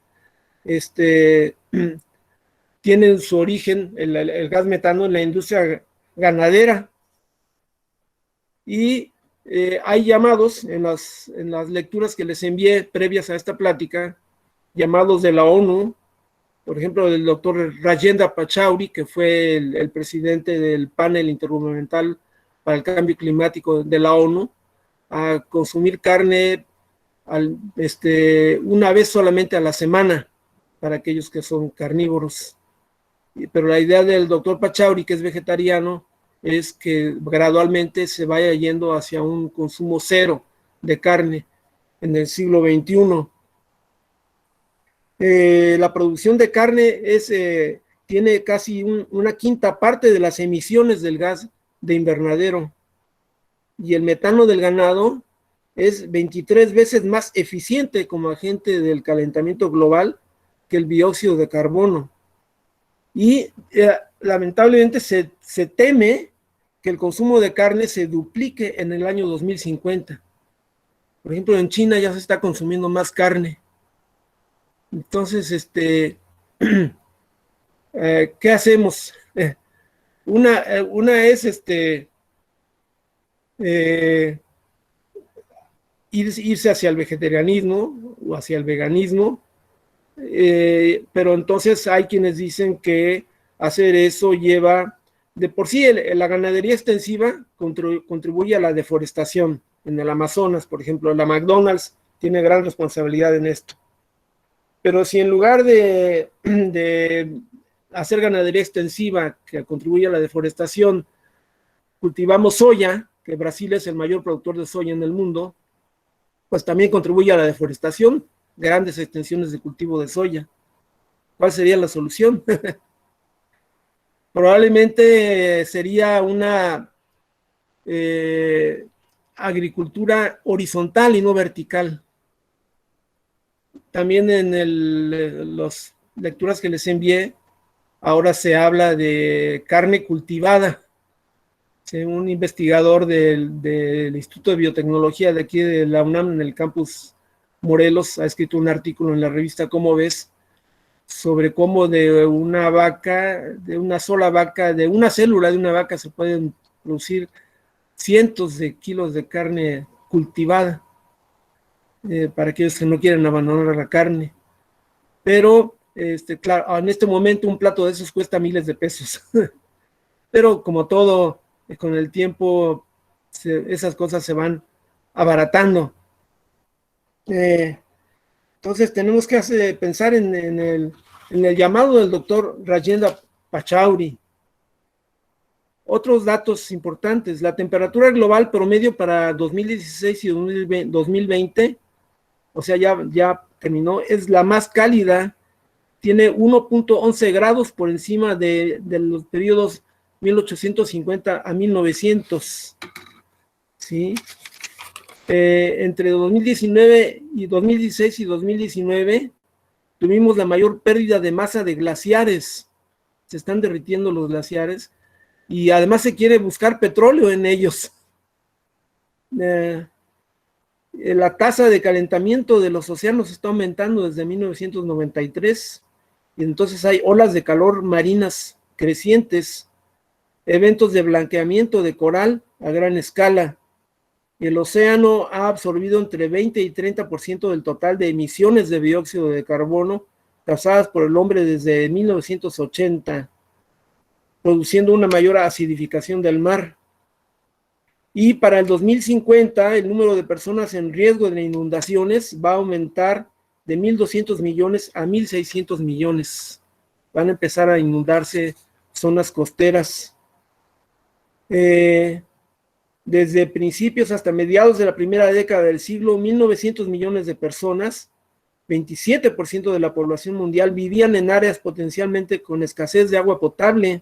tienen su origen, el gas metano, en la industria ganadera. Y hay llamados en las lecturas que les envié previas a esta plática, llamados de la ONU, por ejemplo, del doctor Rajendra Pachauri, que fue el presidente del panel intergubernamental para el cambio climático de la ONU, a consumir carne una vez solamente a la semana para aquellos que son carnívoros. Pero la idea del doctor Pachauri, que es vegetariano, es que gradualmente se vaya yendo hacia un consumo cero de carne en el siglo XXI. La producción de carne tiene casi una quinta parte de las emisiones del gas de invernadero, y el metano del ganado es 23 veces más eficiente como agente del calentamiento global que el dióxido de carbono. Y lamentablemente se teme que el consumo de carne se duplique en el año 2050. Por ejemplo, en China ya se está consumiendo más carne. Entonces, ¿qué hacemos? Una es irse hacia el vegetarianismo o hacia el veganismo, pero entonces hay quienes dicen que hacer eso lleva, de por sí la ganadería extensiva contribuye a la deforestación en el Amazonas, por ejemplo. La McDonald's tiene gran responsabilidad en esto. Pero si en lugar de hacer ganadería extensiva que contribuye a la deforestación, cultivamos soya, que Brasil es el mayor productor de soya en el mundo, pues también contribuye a la deforestación, grandes extensiones de cultivo de soya. ¿Cuál sería la solución? Probablemente sería una agricultura horizontal y no vertical. También en las lecturas que les envié, ahora se habla de carne cultivada. Un investigador del Instituto de Biotecnología de aquí de la UNAM, en el campus Morelos, ha escrito un artículo en la revista Cómo Ves, sobre cómo de una vaca, de una sola vaca, de una célula de una vaca se pueden producir cientos de kilos de carne cultivada, para aquellos que no quieren abandonar la carne. Pero, claro, en este momento un plato de esos cuesta miles de pesos. Pero como todo, con el tiempo, esas cosas se van abaratando. Entonces tenemos que pensar en el llamado del doctor Rajendra Pachauri. Otros datos importantes: la temperatura global promedio para 2016 y 2020, o sea, ya terminó, es la más cálida, tiene 1.11 grados por encima de los periodos 1850 a 1900, ¿sí? Entre 2019 y 2016 y 2019 tuvimos la mayor pérdida de masa de glaciares. Se están derritiendo los glaciares y además se quiere buscar petróleo en ellos. La tasa de calentamiento de los océanos está aumentando desde 1993 y entonces hay olas de calor marinas crecientes, eventos de blanqueamiento de coral a gran escala. El océano ha absorbido entre 20 y 30% del total de emisiones de dióxido de carbono causadas por el hombre desde 1980, produciendo una mayor acidificación del mar. Y para el 2050, el número de personas en riesgo de inundaciones va a aumentar de 1.200 millones a 1.600 millones. Van a empezar a inundarse zonas costeras. Desde principios hasta mediados de la primera década del siglo, 1.900 millones de personas, 27% de la población mundial, vivían en áreas potencialmente con escasez de agua potable.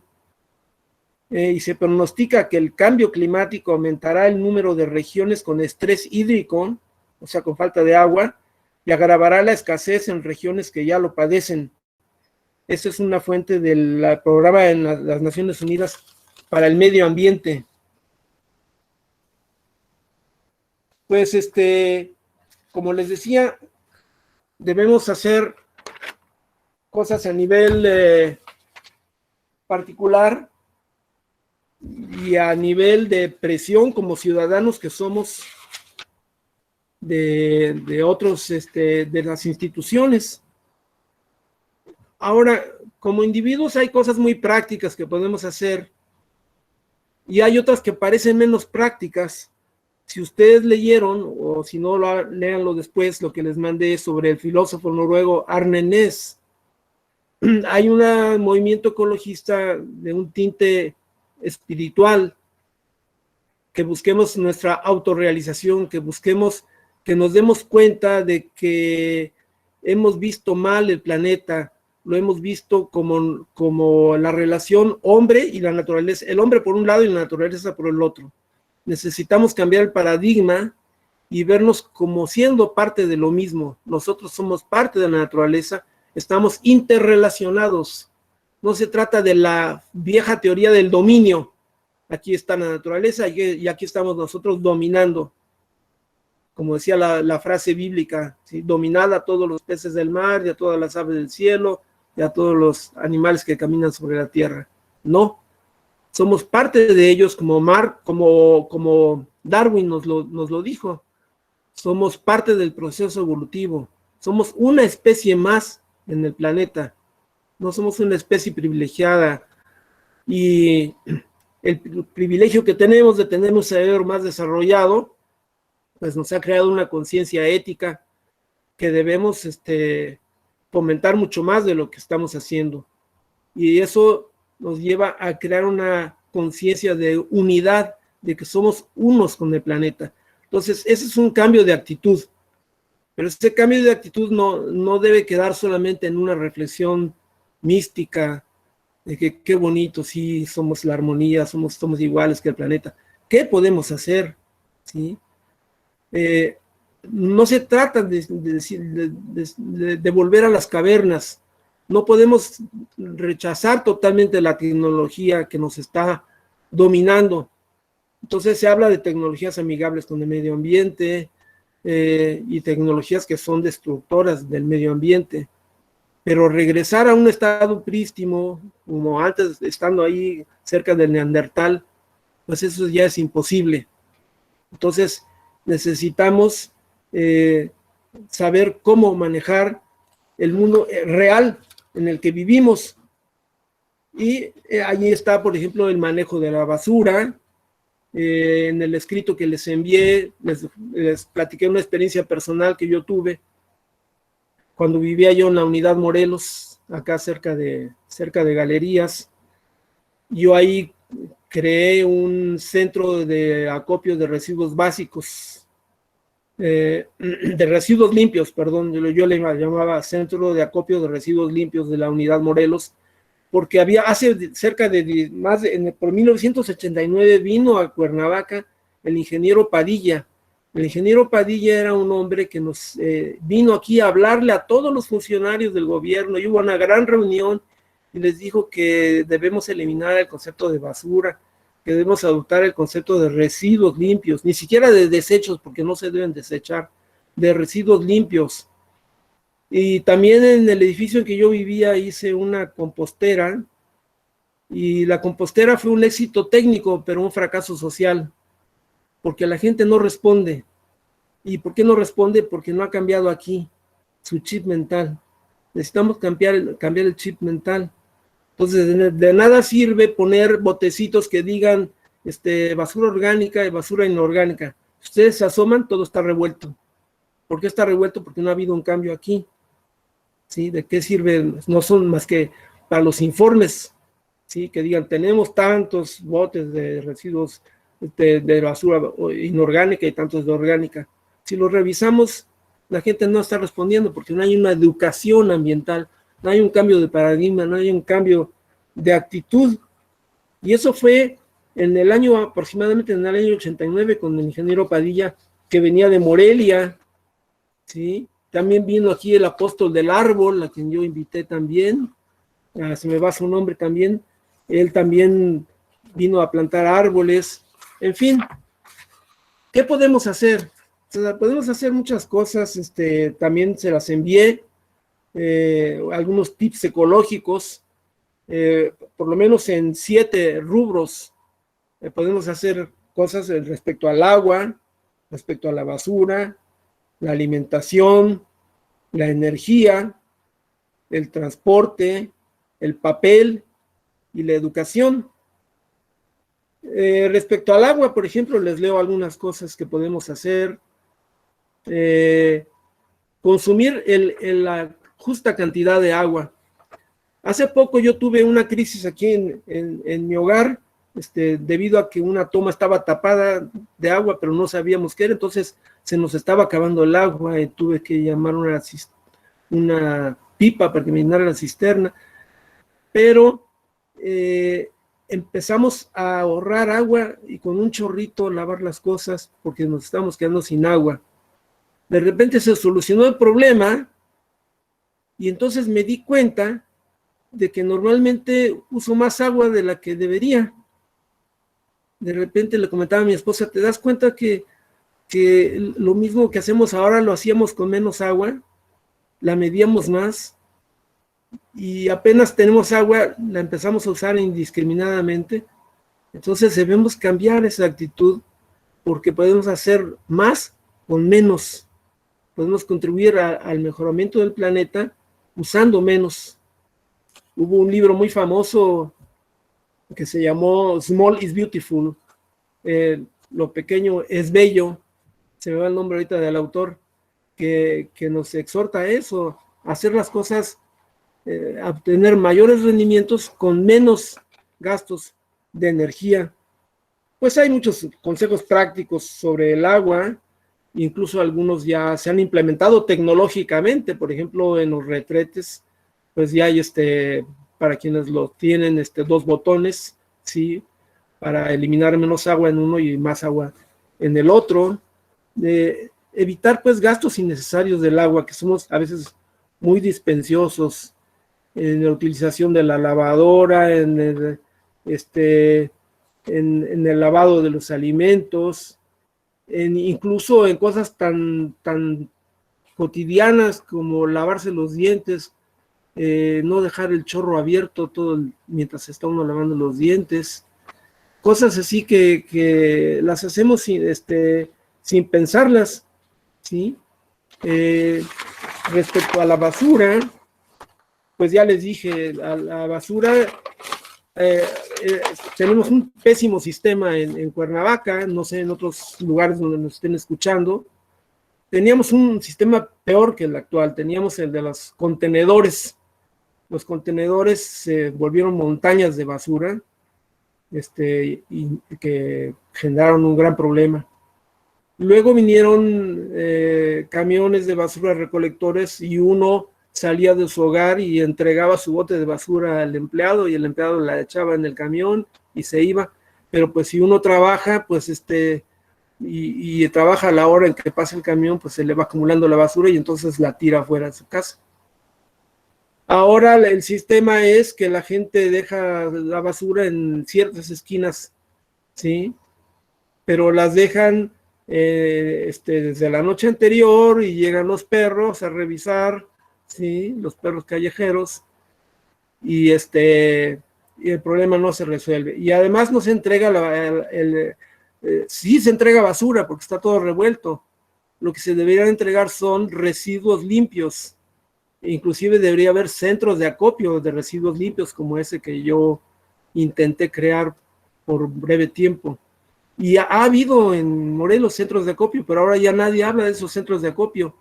Y se pronostica que el cambio climático aumentará el número de regiones con estrés hídrico, o sea, con falta de agua, y agravará la escasez en regiones que ya lo padecen. Esa es una fuente del programa de las Naciones Unidas para el Medio Ambiente. Pues, como les decía, debemos hacer cosas a nivel particular y a nivel de presión como ciudadanos que somos de otros, de las instituciones. Ahora, como individuos hay cosas muy prácticas que podemos hacer y hay otras que parecen menos prácticas. Si ustedes leyeron, o si no, léanlo después, lo que les mandé sobre el filósofo noruego Arne Næss. Hay un movimiento ecologista de un tinte espiritual, que busquemos nuestra autorrealización, que busquemos, que nos demos cuenta de que hemos visto mal el planeta, lo hemos visto como la relación hombre y la naturaleza, el hombre por un lado y la naturaleza por el otro. Necesitamos cambiar el paradigma y vernos como siendo parte de lo mismo. Nosotros somos parte de la naturaleza, estamos interrelacionados. No se trata de la vieja teoría del dominio. Aquí está la naturaleza y aquí estamos nosotros dominando. Como decía la frase bíblica, ¿sí? Dominad a todos los peces del mar y a todas las aves del cielo y a todos los animales que caminan sobre la tierra. No. Somos parte de ellos, como Darwin nos lo dijo. Somos parte del proceso evolutivo. Somos una especie más en el planeta. No somos una especie privilegiada. Y el privilegio que tenemos de tener un cerebro más desarrollado, pues nos ha creado una conciencia ética que debemos fomentar mucho más de lo que estamos haciendo. Y eso nos lleva a crear una conciencia de unidad, de que somos unos con el planeta. Entonces, ese es un cambio de actitud, pero ese cambio de actitud no debe quedar solamente en una reflexión mística, de que qué bonito, sí, somos la armonía, somos iguales que el planeta. ¿Qué podemos hacer? ¿Sí? No se trata de volver a las cavernas. No podemos rechazar totalmente la tecnología que nos está dominando. Entonces se habla de tecnologías amigables con el medio ambiente y tecnologías que son destructoras del medio ambiente. Pero regresar a un estado prístino, como antes, estando ahí cerca del Neandertal, pues eso ya es imposible. Entonces necesitamos saber cómo manejar el mundo real en el que vivimos. Y allí está, por ejemplo, el manejo de la basura. En el escrito que les envié, les platiqué una experiencia personal que yo tuve cuando vivía yo en la Unidad Morelos, acá cerca de Galerías. Yo ahí creé un centro de acopio de residuos básicos, de residuos limpios, perdón, yo le llamaba Centro de Acopio de Residuos Limpios de la Unidad Morelos, porque había hace cerca de por 1989 vino a Cuernavaca el ingeniero Padilla. El ingeniero Padilla era un hombre que nos vino aquí a hablarle a todos los funcionarios del gobierno, y hubo una gran reunión y les dijo que debemos eliminar el concepto de basura, que debemos adoptar el concepto de residuos limpios, ni siquiera de desechos, porque no se deben desechar, de residuos limpios. Y también en el edificio en que yo vivía hice una compostera, y la compostera fue un éxito técnico, pero un fracaso social, porque la gente no responde. ¿Y por qué no responde? Porque no ha cambiado aquí su chip mental. Necesitamos cambiar el chip mental. Entonces, de nada sirve poner botecitos que digan basura orgánica y basura inorgánica. Ustedes se asoman, todo está revuelto. ¿Por qué está revuelto? Porque no ha habido un cambio aquí. ¿Sí? ¿De qué sirve? No son más que para los informes, ¿sí? Que digan, tenemos tantos botes de residuos de basura inorgánica y tantos de orgánica. Si lo revisamos, la gente no está respondiendo porque no hay una educación ambiental, no hay un cambio de paradigma, no hay un cambio de actitud. Y eso fue aproximadamente en el año 89 con el ingeniero Padilla, que venía de Morelia, ¿sí? También vino aquí el apóstol del árbol, a quien yo invité también, se me va su nombre también, él también vino a plantar árboles. En fin, ¿qué podemos hacer? O sea, podemos hacer muchas cosas, también se las envié, algunos tips ecológicos, por lo menos en 7 rubros. Podemos hacer cosas respecto al agua, respecto a la basura, la alimentación, la energía, el transporte, el papel y la educación. Respecto al agua, por ejemplo, les leo algunas cosas que podemos hacer. Consumir la justa cantidad de agua. Hace poco yo tuve una crisis aquí en mi hogar, debido a que una toma estaba tapada de agua, pero no sabíamos qué era, entonces se nos estaba acabando el agua y tuve que llamar una pipa para que me llenara la cisterna, pero empezamos a ahorrar agua y con un chorrito lavar las cosas porque nos estábamos quedando sin agua. De repente se solucionó el problema y entonces me di cuenta de que normalmente uso más agua de la que debería. De repente le comentaba a mi esposa, ¿te das cuenta que lo mismo que hacemos ahora lo hacíamos con menos agua? La medíamos más y apenas tenemos agua, la empezamos a usar indiscriminadamente. Entonces debemos cambiar esa actitud porque podemos hacer más con menos. Podemos contribuir al mejoramiento del planeta usando menos. Hubo un libro muy famoso que se llamó Small is Beautiful, lo pequeño es bello, se me va el nombre ahorita del autor, que nos exhorta a eso, a hacer las cosas, a obtener mayores rendimientos con menos gastos de energía. Pues hay muchos consejos prácticos sobre el agua, incluso algunos ya se han implementado tecnológicamente, por ejemplo, en los retretes, pues ya hay para quienes lo tienen, 2 botones, ¿sí? Para eliminar menos agua en uno y más agua en el otro. Evitar, pues, gastos innecesarios del agua, que somos a veces muy dispendiosos en la utilización de la lavadora, en el lavado de los alimentos, incluso en cosas tan cotidianas como lavarse los dientes, no dejar el chorro abierto mientras está uno lavando los dientes, cosas así que las hacemos sin pensarlas, ¿sí? Respecto a la basura, pues ya les dije, a la basura, tenemos un pésimo sistema en Cuernavaca, no sé, en otros lugares donde nos estén escuchando. Teníamos un sistema peor que el actual, teníamos el de los contenedores. Los contenedores se volvieron montañas de basura, y que generaron un gran problema. Luego vinieron camiones de basura recolectores y uno salía de su hogar y entregaba su bote de basura al empleado y el empleado la echaba en el camión y se iba. Pero pues si uno trabaja, pues y trabaja a la hora en que pasa el camión, pues se le va acumulando la basura y entonces la tira fuera de su casa. Ahora el sistema es que la gente deja la basura en ciertas esquinas, ¿sí? Pero las dejan desde la noche anterior y llegan los perros a revisar, ¿sí? Los perros callejeros, y el problema no se resuelve. Y además no se entrega, sí se entrega basura porque está todo revuelto. Lo que se debería entregar son residuos limpios. Inclusive debería haber centros de acopio de residuos limpios como ese que yo intenté crear por breve tiempo. Y ha habido en Morelos centros de acopio, pero ahora ya nadie habla de esos centros de acopio.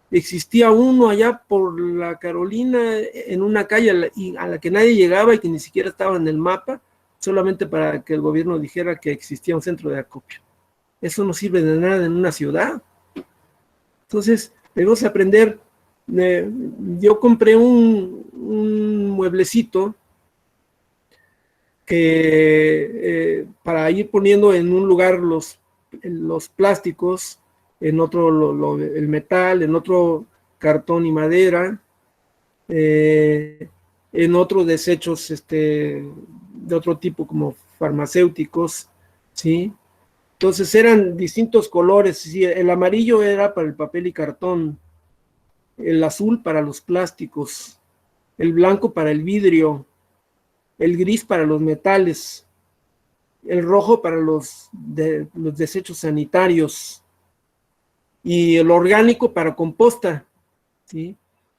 Existía uno allá por la Carolina, en una calle a la que nadie llegaba y que ni siquiera estaba en el mapa, solamente para que el gobierno dijera que existía un centro de acopio. Eso no sirve de nada en una ciudad. Entonces, debemos aprender. Yo compré un mueblecito que para ir poniendo en un lugar los plásticos, en otro el metal, en otro cartón y madera, en otros desechos de otro tipo como farmacéuticos, ¿sí? Entonces eran distintos colores, ¿sí? El amarillo era para el papel y cartón, el azul para los plásticos, el blanco para el vidrio, el gris para los metales, el rojo para los desechos sanitarios y el orgánico para composta, ¿sí?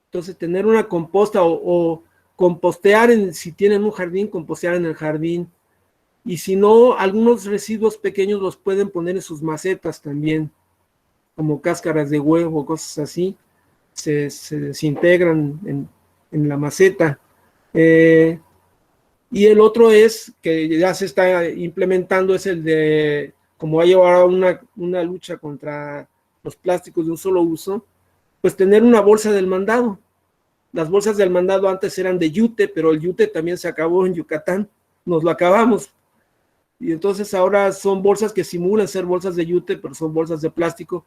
Entonces tener una composta o compostear, si tienen un jardín, compostear en el jardín, y si no, algunos residuos pequeños los pueden poner en sus macetas también, como cáscaras de huevo, cosas así, se desintegran en la maceta. Y el otro es, que ya se está implementando, es el de, como hay ahora una lucha contra los plásticos de un solo uso, pues tener una bolsa del mandado. Las bolsas del mandado antes eran de yute, pero el yute también se acabó en Yucatán, nos lo acabamos. Y entonces ahora son bolsas que simulan ser bolsas de yute, pero son bolsas de plástico.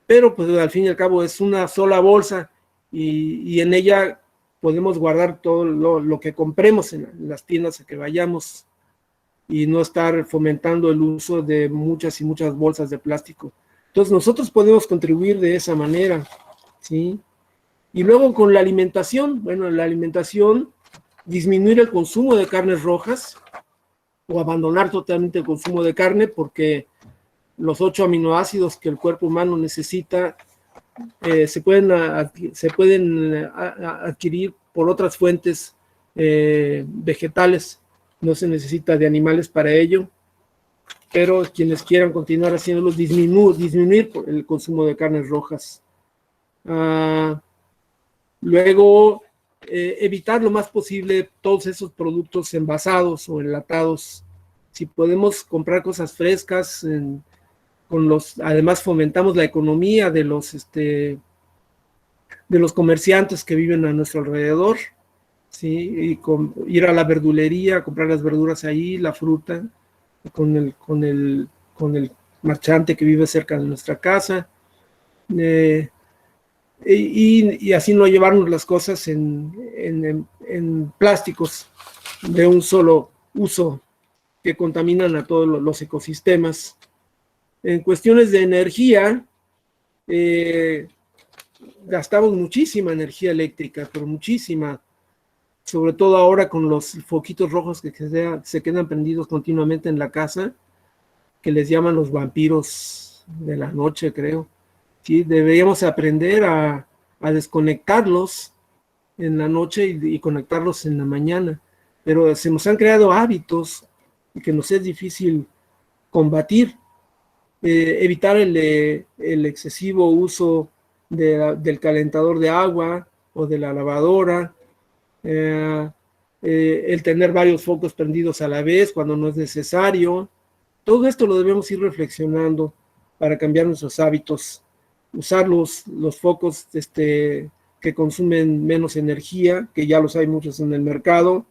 Pero pues al fin y al cabo es una sola bolsa y en ella podemos guardar todo lo que compremos en las tiendas a que vayamos y no estar fomentando el uso de muchas y muchas bolsas de plástico. Entonces nosotros podemos contribuir de esa manera, ¿sí? Y luego con la alimentación, bueno, la alimentación, disminuir el consumo de carnes rojas o abandonar totalmente el consumo de carne, porque los 8 aminoácidos que el cuerpo humano necesita se pueden adquirir por otras fuentes vegetales, no se necesita de animales para ello, pero quienes quieran continuar haciéndolo, disminuir el consumo de carnes rojas. Luego, evitar lo más posible todos esos productos envasados o enlatados. Si podemos comprar cosas frescas, además fomentamos la economía de los comerciantes que viven a nuestro alrededor, ¿sí? Y ir a la verdulería, comprar las verduras ahí, la fruta, con el marchante que vive cerca de nuestra casa, y así no llevarnos las cosas en plásticos de un solo uso que contaminan a todos los ecosistemas. En cuestiones de energía, gastamos muchísima energía eléctrica, pero muchísima, sobre todo ahora con los foquitos rojos que se quedan prendidos continuamente en la casa, que les llaman los vampiros de la noche, creo. Sí, deberíamos aprender a desconectarlos en la noche y conectarlos en la mañana, pero se nos han creado hábitos que nos es difícil combatir. Evitar el excesivo uso del calentador de agua o de la lavadora, el tener varios focos prendidos a la vez cuando no es necesario. Todo esto lo debemos ir reflexionando para cambiar nuestros hábitos, usar los focos que consumen menos energía, que ya los hay muchos en el mercado,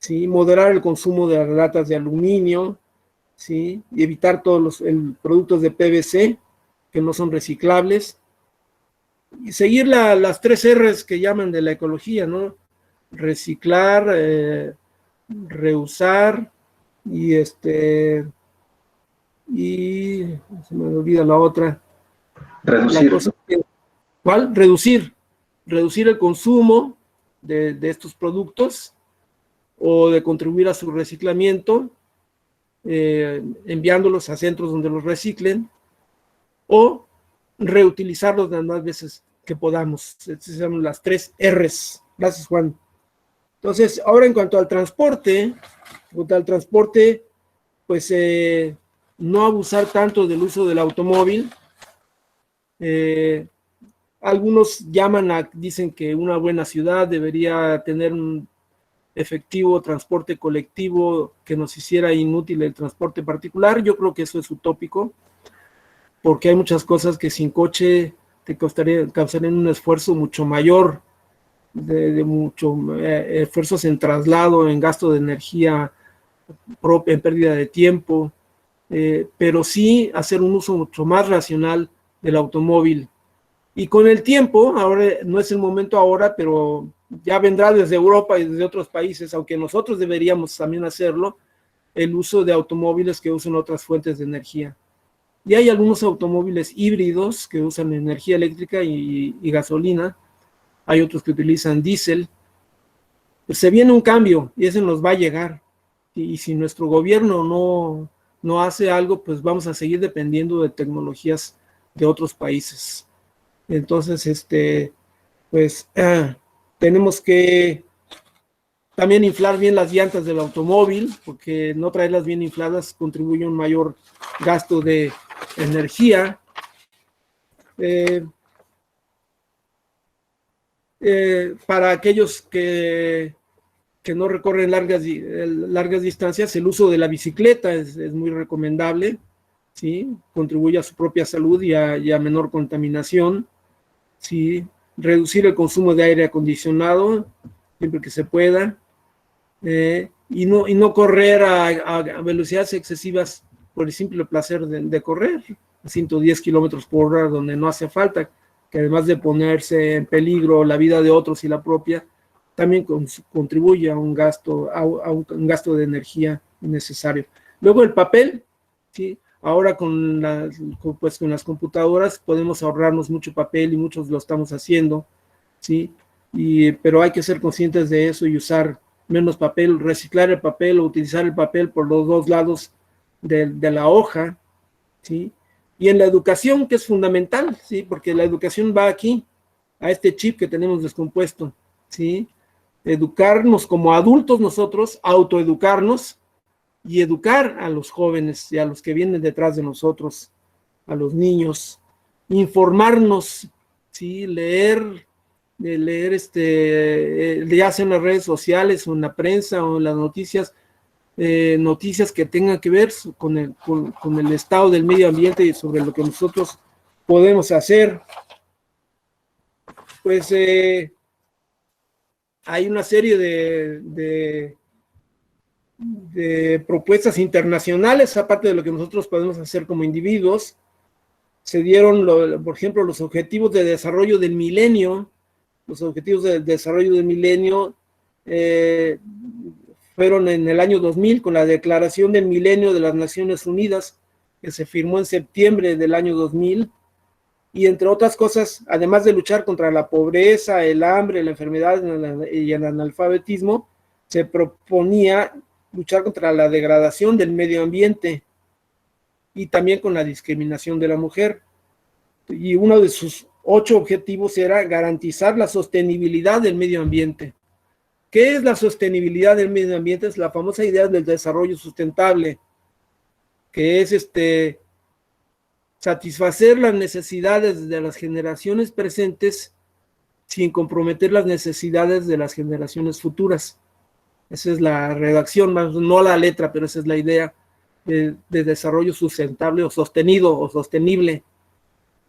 ¿sí? Moderar el consumo de las latas de aluminio, ¿sí? Y evitar todos los productos de PVC que no son reciclables, y seguir las 3 R's que llaman de la ecología, ¿no? Reciclar, reusar y se me olvida la otra. Reducir. ¿Cuál? Reducir. reducir el consumo de estos productos o de contribuir a su reciclamiento, enviándolos a centros donde los reciclen, o reutilizarlos las más veces que podamos. Estas son las 3 R's. Gracias, Juan. Entonces, ahora en cuanto al transporte, pues no abusar tanto del uso del automóvil. Algunos dicen que una buena ciudad debería tener un efectivo transporte colectivo que nos hiciera inútil el transporte particular. Yo creo que eso es utópico, porque hay muchas cosas que sin coche te causarían un esfuerzo mucho mayor, de mucho esfuerzos en traslado, en gasto de energía propia, en pérdida de tiempo, pero sí hacer un uso mucho más racional del automóvil. Y con el tiempo, ahora no es el momento ahora, pero ya vendrá desde Europa y desde otros países, aunque nosotros deberíamos también hacerlo, el uso de automóviles que usan otras fuentes de energía. Y hay algunos automóviles híbridos que usan energía eléctrica y gasolina. Hay otros que utilizan diésel. Pues se viene un cambio y ese nos va a llegar. Y si nuestro gobierno no hace algo, pues vamos a seguir dependiendo de tecnologías de otros países. Entonces, pues tenemos que también inflar bien las llantas del automóvil, porque no traerlas bien infladas contribuye a un mayor gasto de energía. Para aquellos que no recorren largas distancias, el uso de la bicicleta es muy recomendable, ¿sí? Contribuye a su propia salud y a menor contaminación, ¿sí? Reducir el consumo de aire acondicionado siempre que se pueda, y no correr a velocidades excesivas por el simple placer de correr a 110 kilómetros por hora donde no hace falta, que además de ponerse en peligro la vida de otros y la propia, también contribuye a un gasto de energía innecesario. Luego el papel, ¿sí? Ahora con las computadoras podemos ahorrarnos mucho papel y muchos lo estamos haciendo, ¿sí? Pero hay que ser conscientes de eso y usar menos papel, reciclar el papel o utilizar el papel por los dos lados de la hoja, ¿sí? Y en la educación, que es fundamental, ¿sí? Porque la educación va aquí, a este chip que tenemos descompuesto, ¿sí? Educarnos como adultos nosotros, autoeducarnos y educar a los jóvenes y a los que vienen detrás de nosotros, a los niños, informarnos, ¿sí? Leer ya sea en las redes sociales o en la prensa o en las noticias, noticias que tengan que ver con el estado del medio ambiente y sobre lo que nosotros podemos hacer. Pues hay una serie de propuestas internacionales, aparte de lo que nosotros podemos hacer como individuos. Se dieron, por ejemplo, los objetivos de desarrollo del milenio. Los objetivos de desarrollo del milenio fueron en el año 2000 con la Declaración del Milenio de las Naciones Unidas, que se firmó en septiembre del año 2000, y entre otras cosas, además de luchar contra la pobreza, el hambre, la enfermedad y el analfabetismo, se proponía luchar contra la degradación del medio ambiente y también con la discriminación de la mujer. Y uno de sus 8 objetivos era garantizar la sostenibilidad del medio ambiente. ¿Qué es la sostenibilidad del medio ambiente? Es la famosa idea del desarrollo sustentable, que es satisfacer las necesidades de las generaciones presentes sin comprometer las necesidades de las generaciones futuras. Esa es la redacción, no la letra, pero esa es la idea de desarrollo sustentable o sostenido o sostenible,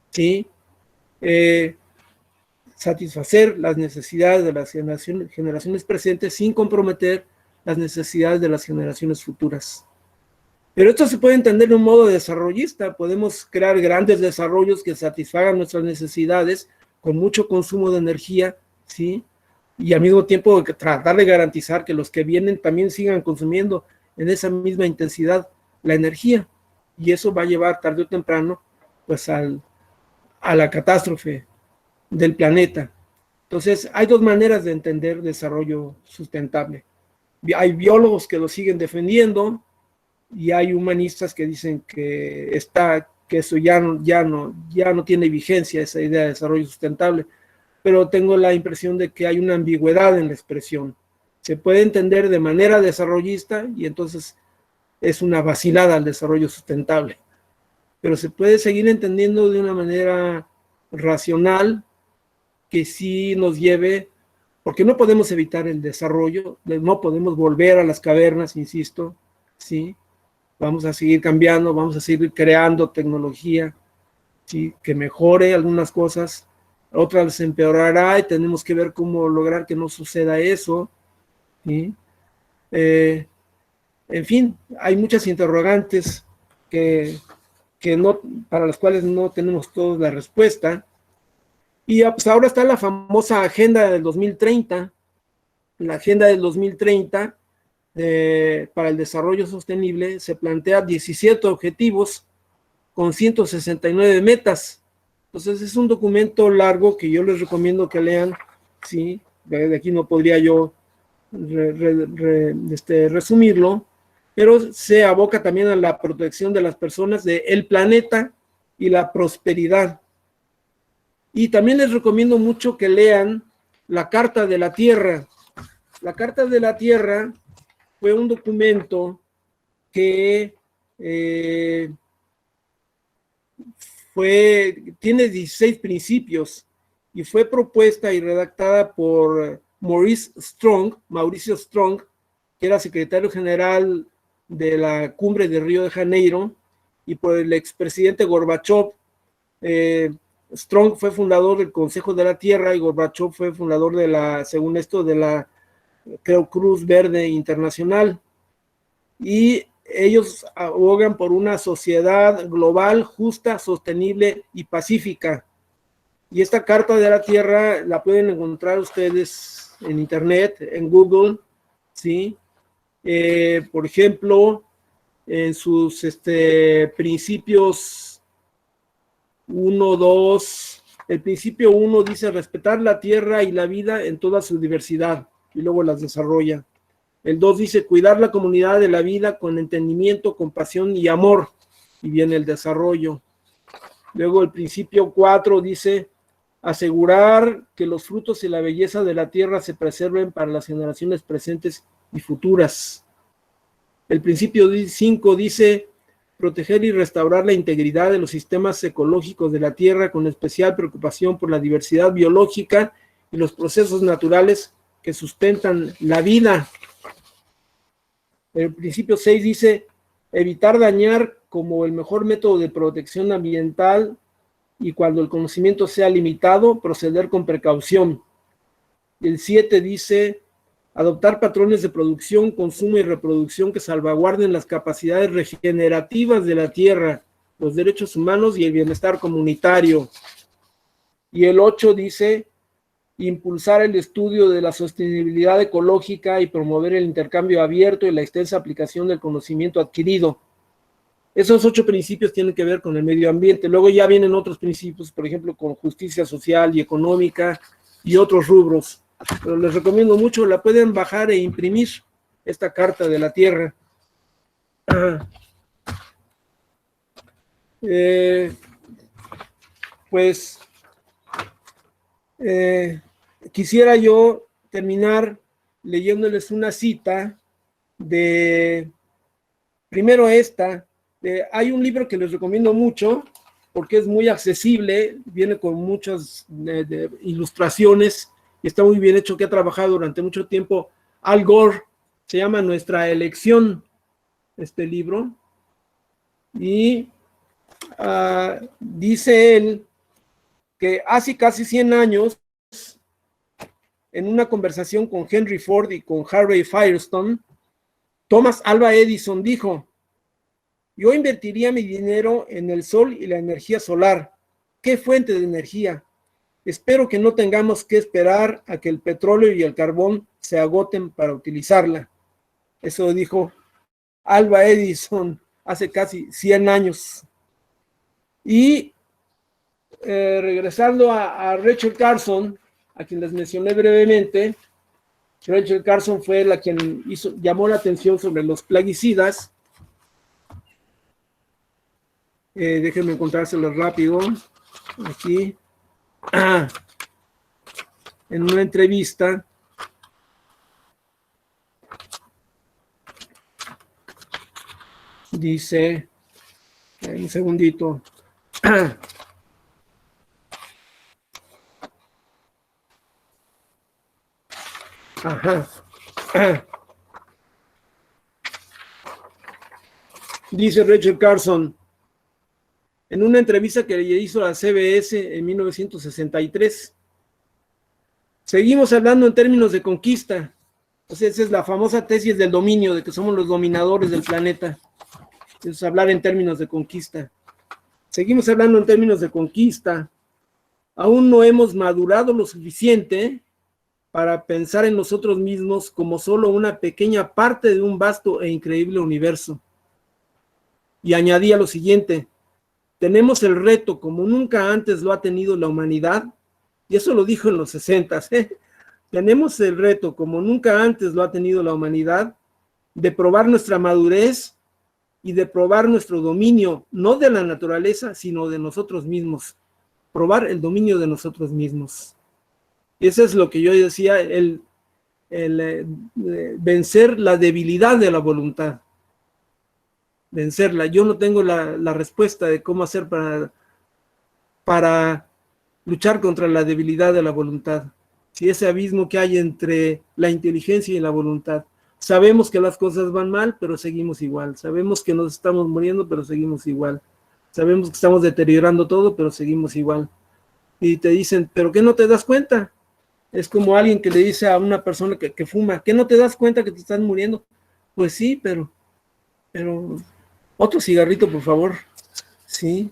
¿sí? Satisfacer las necesidades de las generaciones presentes sin comprometer las necesidades de las generaciones futuras. Pero esto se puede entender de un modo desarrollista. Podemos crear grandes desarrollos que satisfagan nuestras necesidades con mucho consumo de energía, ¿sí? Y al mismo tiempo tratar de garantizar que los que vienen también sigan consumiendo en esa misma intensidad la energía. Y eso va a llevar tarde o temprano pues a la catástrofe del planeta. Entonces, hay dos maneras de entender desarrollo sustentable. Hay biólogos que lo siguen defendiendo y hay humanistas que dicen que eso ya no tiene vigencia, esa idea de desarrollo sustentable. Pero tengo la impresión de que hay una ambigüedad en la expresión. Se puede entender de manera desarrollista y entonces es una vacilada al desarrollo sustentable. Pero se puede seguir entendiendo de una manera racional que sí nos lleve, porque no podemos evitar el desarrollo, no podemos volver a las cavernas, insisto, ¿sí? Vamos a seguir cambiando, vamos a seguir creando tecnología, ¿sí? Que mejore algunas cosas, otras se empeorará y tenemos que ver cómo lograr que no suceda eso, ¿sí? En fin, hay muchas interrogantes para las cuales no tenemos toda la respuesta. Y pues ahora está la famosa Agenda del 2030, la Agenda del 2030 para el Desarrollo Sostenible se plantea 17 objetivos con 169 metas. Entonces es un documento largo que yo les recomiendo que lean, ¿sí? De aquí no podría yo resumirlo, pero se aboca también a la protección de las personas, del planeta y la prosperidad. Y también les recomiendo mucho que lean la Carta de la Tierra. La Carta de la Tierra fue un documento que tiene 16 principios y fue propuesta y redactada por Mauricio Strong, que era secretario general de la Cumbre de Río de Janeiro, y por el expresidente Gorbachev. Strong fue fundador del Consejo de la Tierra y Gorbachev fue fundador de la Cruz Verde Internacional. Y ellos abogan por una sociedad global, justa, sostenible y pacífica. Y esta Carta de la Tierra la pueden encontrar ustedes en internet, en Google, ¿sí? Por ejemplo, en sus principios 1, 2, el principio 1 dice respetar la tierra y la vida en toda su diversidad, y luego las desarrolla. El 2 dice cuidar la comunidad de la vida con entendimiento, compasión y amor, y viene el desarrollo. Luego el principio 4 dice asegurar que los frutos y la belleza de la tierra se preserven para las generaciones presentes y futuras. El principio 5 dice proteger y restaurar la integridad de los sistemas ecológicos de la tierra con especial preocupación por la diversidad biológica y los procesos naturales que sustentan la vida. El principio 6 dice evitar dañar como el mejor método de protección ambiental y cuando el conocimiento sea limitado, proceder con precaución. El 7 dice adoptar patrones de producción, consumo y reproducción que salvaguarden las capacidades regenerativas de la tierra, los derechos humanos y el bienestar comunitario. Y el 8 dice impulsar el estudio de la sostenibilidad ecológica y promover el intercambio abierto y la extensa aplicación del conocimiento adquirido. Esos 8 principios tienen que ver con el medio ambiente. Luego ya vienen otros principios, por ejemplo, con justicia social y económica y otros rubros. Pero les recomiendo mucho, la pueden bajar e imprimir, esta Carta de la Tierra. Quisiera yo terminar leyéndoles una cita primero hay un libro que les recomiendo mucho porque es muy accesible, viene con muchas ilustraciones y está muy bien hecho, que ha trabajado durante mucho tiempo Al Gore. Se llama Nuestra Elección, este libro, y dice él que hace casi 100 años, en una conversación con Henry Ford y con Harvey Firestone, Thomas Alva Edison dijo: yo invertiría mi dinero en el sol y la energía solar. ¿Qué fuente de energía? Espero que no tengamos que esperar a que el petróleo y el carbón se agoten para utilizarla. Eso dijo Alva Edison hace casi 100 años. Y regresando a Rachel Carson, a quien les mencioné brevemente. Rachel Carson fue la quien llamó la atención sobre los plaguicidas. Déjenme encontrárselo rápido. Aquí. En una entrevista. Dice, un segundito. Ajá. Dice Rachel Carson, en una entrevista que le hizo a CBS en 1963, seguimos hablando en términos de conquista. O sea, esa es la famosa tesis del dominio, de que somos los dominadores del planeta. Es hablar en términos de conquista. Seguimos hablando en términos de conquista. Aún no hemos madurado lo suficiente para pensar en nosotros mismos como solo una pequeña parte de un vasto e increíble universo. Y añadía lo siguiente: tenemos el reto como nunca antes lo ha tenido la humanidad, y eso lo dijo en los 60, tenemos el reto como nunca antes lo ha tenido la humanidad, de probar nuestra madurez y de probar nuestro dominio, no de la naturaleza, sino de nosotros mismos. Probar el dominio de nosotros mismos. Y eso es lo que yo decía, el vencer la debilidad de la voluntad. Vencerla. Yo no tengo la respuesta de cómo hacer para luchar contra la debilidad de la voluntad. Si ese abismo que hay entre la inteligencia y la voluntad. Sabemos que las cosas van mal, pero seguimos igual. Sabemos que nos estamos muriendo, pero seguimos igual. Sabemos que estamos deteriorando todo, pero seguimos igual. Y te dicen, ¿pero qué no te das cuenta? Es como alguien que le dice a una persona que fuma, ¿qué no te das cuenta que te estás muriendo? Pues sí, pero otro cigarrito, por favor. Sí.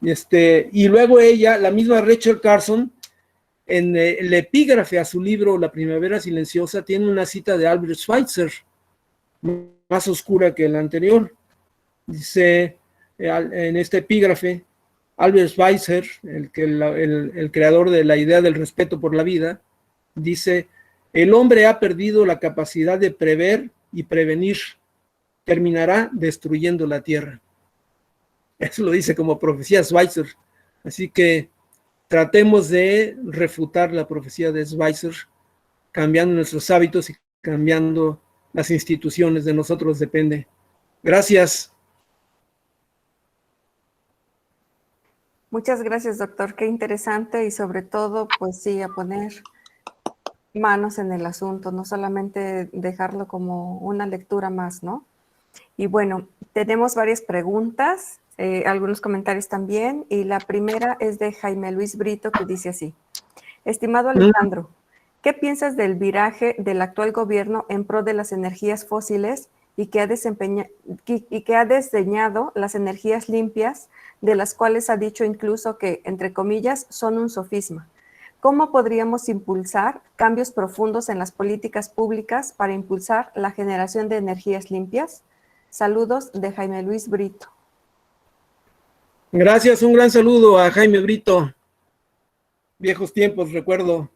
Y luego ella, la misma Rachel Carson, en el epígrafe a su libro La Primavera Silenciosa, tiene una cita de Albert Schweitzer, más oscura que la anterior. Dice en este epígrafe, Albert Schweitzer, el creador de la idea del respeto por la vida, dice: el hombre ha perdido la capacidad de prever y prevenir, terminará destruyendo la tierra. Eso lo dice como profecía Schweitzer. Así que tratemos de refutar la profecía de Schweitzer, cambiando nuestros hábitos y cambiando las instituciones. De nosotros depende. Gracias. Muchas gracias, doctor. Qué interesante y sobre todo, pues sí, a poner manos en el asunto, no solamente dejarlo como una lectura más, ¿no? Y bueno, tenemos varias preguntas, algunos comentarios también, y la primera es de Jaime Luis Brito, que dice así: estimado Alejandro, ¿qué piensas del viraje del actual gobierno en pro de las energías fósiles y que ha desdeñado las energías limpias, de las cuales ha dicho incluso que, entre comillas, son un sofisma? ¿Cómo podríamos impulsar cambios profundos en las políticas públicas para impulsar la generación de energías limpias? Saludos de Jaime Luis Brito. Gracias, un gran saludo a Jaime Brito. Viejos tiempos, recuerdo.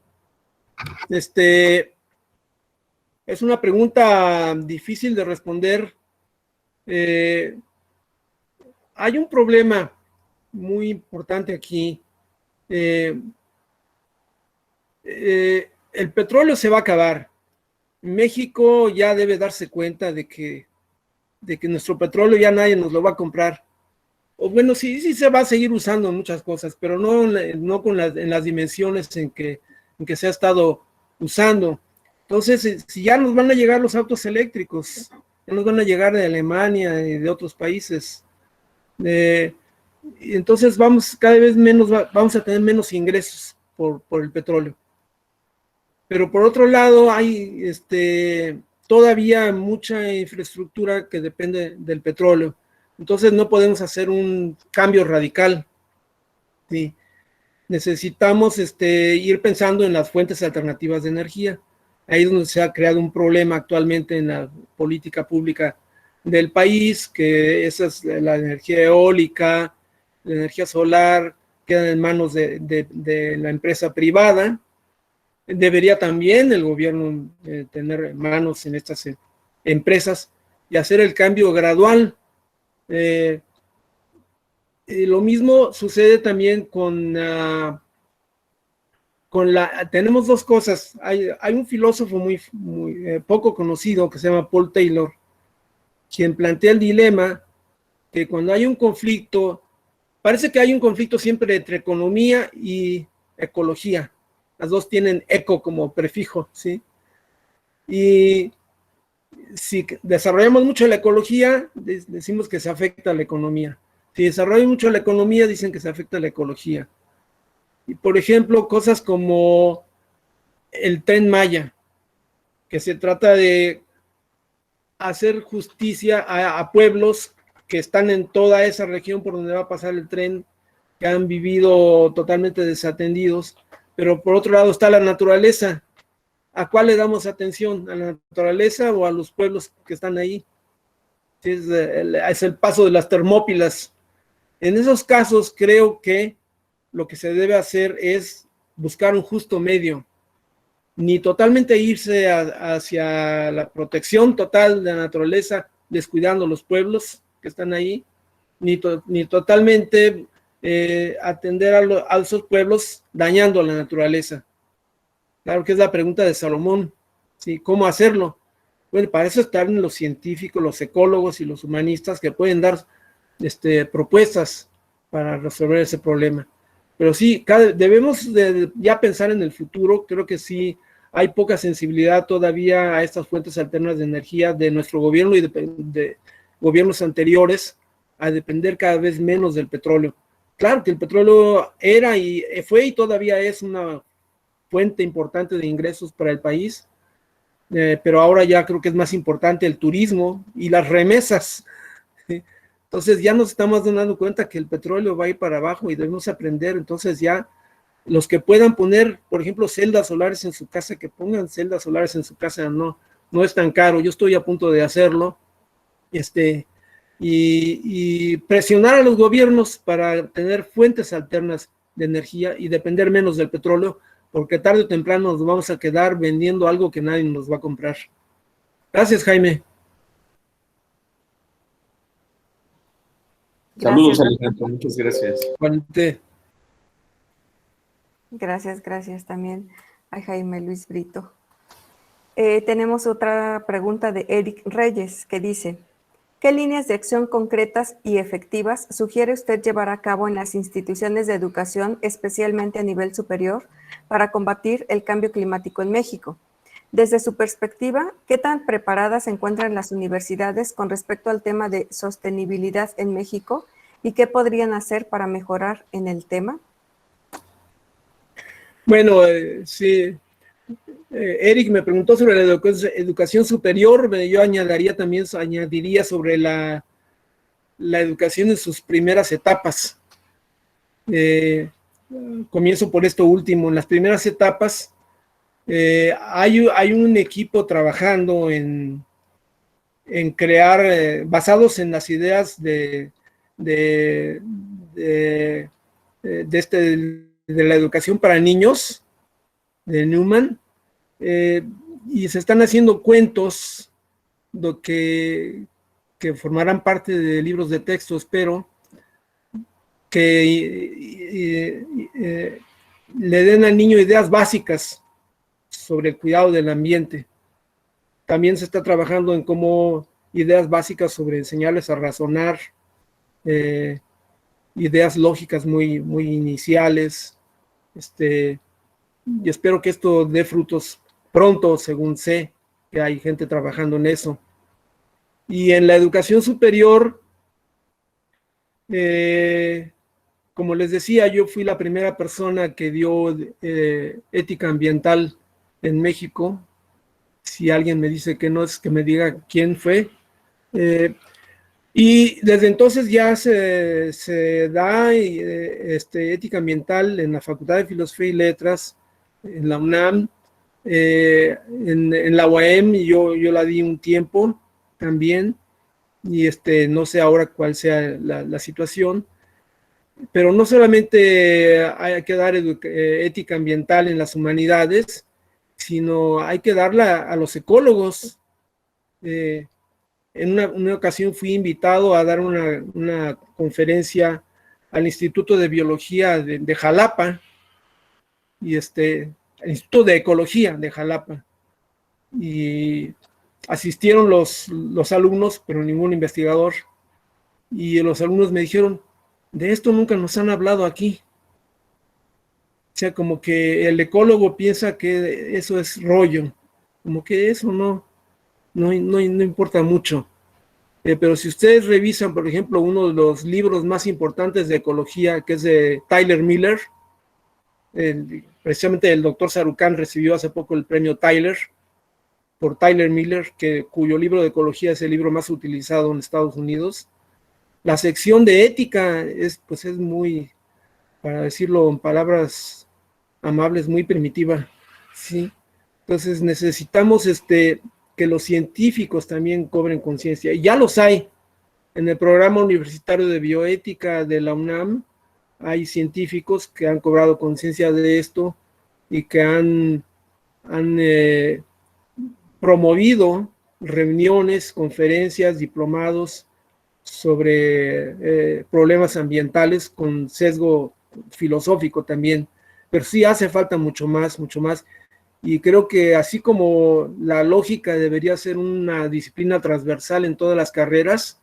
Es una pregunta difícil de responder. Hay un problema muy importante aquí. El petróleo se va a acabar. México ya debe darse cuenta de que nuestro petróleo ya nadie nos lo va a comprar. O bueno, sí se va a seguir usando en muchas cosas, pero no en las dimensiones en que se ha estado usando. Entonces, si ya nos van a llegar los autos eléctricos, ya nos van a llegar de Alemania y de otros países, entonces cada vez menos vamos a tener menos ingresos por el petróleo. Pero por otro lado, hay todavía mucha infraestructura que depende del petróleo. Entonces no podemos hacer un cambio radical. ¿Sí? Necesitamos ir pensando en las fuentes alternativas de energía. Ahí es donde se ha creado un problema actualmente en la política pública del país, que esa es la energía eólica, la energía solar, quedan en manos de la empresa privada, Debería también el gobierno tener manos en estas empresas y hacer el cambio gradual. Lo mismo sucede también tenemos dos cosas. Hay un filósofo muy poco conocido que se llama Paul Taylor, quien plantea el dilema que cuando hay un conflicto, parece que hay un conflicto siempre entre economía y ecología. Las dos tienen eco como prefijo, ¿sí? Y si desarrollamos mucho la ecología, decimos que se afecta a la economía. Si desarrollamos mucho la economía, dicen que se afecta a la ecología. Y por ejemplo, cosas como el Tren Maya, que se trata de hacer justicia a pueblos que están en toda esa región por donde va a pasar el tren, que han vivido totalmente desatendidos, pero por otro lado está la naturaleza. ¿A cuál le damos atención? ¿A la naturaleza o a los pueblos que están ahí? Es el paso de las Termópilas. En esos casos creo que lo que se debe hacer es buscar un justo medio, ni totalmente irse hacia la protección total de la naturaleza, descuidando los pueblos que están ahí, ni totalmente atender a esos pueblos dañando la naturaleza. Claro que es la pregunta de Salomón, ¿sí? ¿Cómo hacerlo? Bueno, para eso están los científicos, los ecólogos y los humanistas que pueden dar propuestas para resolver ese problema. Pero sí, debemos ya pensar en el futuro. Creo que sí hay poca sensibilidad todavía a estas fuentes alternas de energía de nuestro gobierno y de gobiernos anteriores, a depender cada vez menos del petróleo. Claro que el petróleo era y fue y todavía es una fuente importante de ingresos para el país, pero ahora ya creo que es más importante el turismo y las remesas. Entonces ya nos estamos dando cuenta que el petróleo va a ir para abajo y debemos aprender. Entonces ya los que puedan poner, por ejemplo, celdas solares en su casa, que pongan celdas solares en su casa, no es tan caro. Yo estoy a punto de hacerlo, y presionar a los gobiernos para tener fuentes alternas de energía y depender menos del petróleo, porque tarde o temprano nos vamos a quedar vendiendo algo que nadie nos va a comprar. Gracias, Jaime. Saludos, Alejandro, muchas gracias. Gracias también a Jaime Luis Brito. Tenemos otra pregunta de Eric Reyes que dice: ¿qué líneas de acción concretas y efectivas sugiere usted llevar a cabo en las instituciones de educación, especialmente a nivel superior, para combatir el cambio climático en México? Desde su perspectiva, ¿qué tan preparadas se encuentran las universidades con respecto al tema de sostenibilidad en México y qué podrían hacer para mejorar en el tema? Bueno, sí. Eric me preguntó sobre la educación superior. Yo añadiría sobre la educación en sus primeras etapas. Comienzo por esto último. En las primeras etapas hay un equipo trabajando en crear, basados en las ideas de la educación para niños, de Newman, y se están haciendo cuentos que formarán parte de libros de texto, espero, que le den al niño ideas básicas sobre el cuidado del ambiente. También se está trabajando en cómo ideas básicas sobre enseñarles a razonar, ideas lógicas muy iniciales, y espero que esto dé frutos pronto, según sé que hay gente trabajando en eso. Y en la educación superior, como les decía, yo fui la primera persona que dio ética ambiental en México. Si alguien me dice que no, es que me diga quién fue. Y desde entonces ya se da ética ambiental en la Facultad de Filosofía y Letras, en la UNAM, en la UAM, yo la di un tiempo también, y no sé ahora cuál sea la situación, pero no solamente hay que dar ética ambiental en las humanidades, sino hay que darla a los ecólogos. En una ocasión fui invitado a dar una conferencia al Instituto de Biología de Jalapa, y el Instituto de Ecología de Jalapa, y asistieron los alumnos, pero ningún investigador, y los alumnos me dijeron, de esto nunca nos han hablado aquí. O sea, como que el ecólogo piensa que eso es rollo, como que eso no importa mucho. Pero si ustedes revisan, por ejemplo, uno de los libros más importantes de ecología, que es de Tyler Miller, precisamente el doctor Sarucán recibió hace poco el premio Tyler por Tyler Miller, cuyo libro de ecología es el libro más utilizado en Estados Unidos. La sección de ética es muy, para decirlo en palabras amables, muy primitiva, ¿sí? Entonces necesitamos que los científicos también cobren conciencia, y ya los hay. En el programa universitario de bioética de la UNAM hay científicos que han cobrado conciencia de esto y que han promovido reuniones, conferencias, diplomados sobre problemas ambientales con sesgo filosófico también, pero sí hace falta mucho más, y creo que así como la lógica debería ser una disciplina transversal en todas las carreras,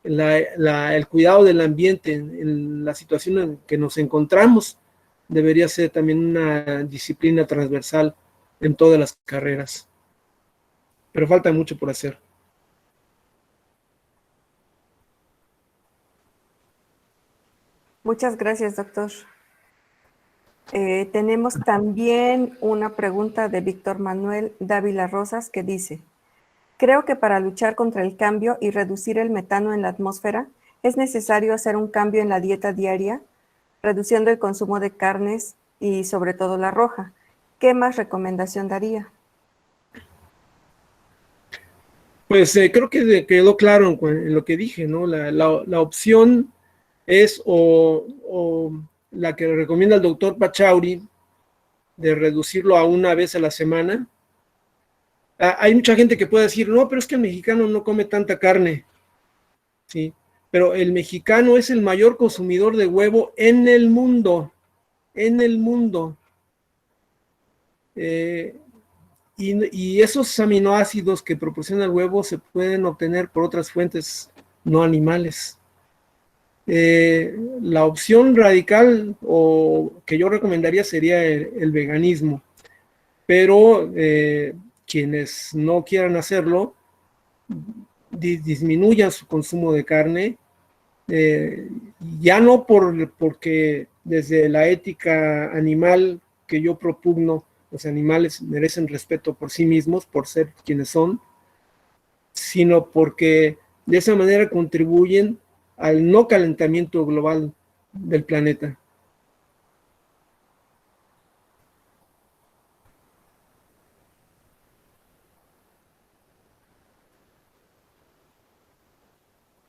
el cuidado del ambiente en la situación en que nos encontramos debería ser también una disciplina transversal en todas las carreras, pero falta mucho por hacer. Muchas gracias, doctor. Tenemos también una pregunta de Víctor Manuel Dávila Rosas que dice, creo que para luchar contra el cambio y reducir el metano en la atmósfera es necesario hacer un cambio en la dieta diaria, reduciendo el consumo de carnes y sobre todo la roja. ¿Qué más recomendación daría? Pues creo que quedó claro en lo que dije, ¿no? La opción es o la que recomienda el doctor Pachauri, de reducirlo a una vez a la semana. Hay mucha gente que puede decir, no, pero es que el mexicano no come tanta carne, ¿sí? Pero el mexicano es el mayor consumidor de huevo en el mundo, y esos aminoácidos que proporciona el huevo se pueden obtener por otras fuentes no animales. La opción radical o que yo recomendaría sería el veganismo, pero quienes no quieran hacerlo, disminuyan su consumo de carne, ya no porque desde la ética animal que yo propugno, los animales merecen respeto por sí mismos, por ser quienes son, sino porque de esa manera contribuyen al no calentamiento global del planeta.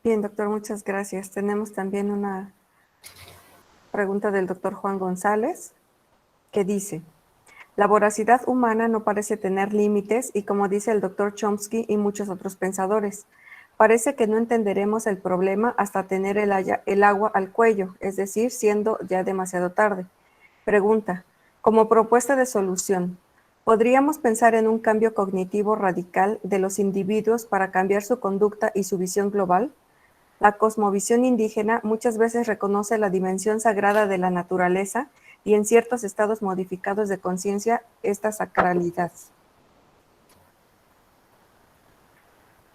Bien, doctor, muchas gracias. Tenemos también una pregunta del doctor Juan González que dice, la voracidad humana no parece tener límites y como dice el doctor Chomsky y muchos otros pensadores, parece que no entenderemos el problema hasta tener el agua al cuello, es decir, siendo ya demasiado tarde. Pregunta, como propuesta de solución, ¿podríamos pensar en un cambio cognitivo radical de los individuos para cambiar su conducta y su visión global? La cosmovisión indígena muchas veces reconoce la dimensión sagrada de la naturaleza y en ciertos estados modificados de conciencia esta sacralidad.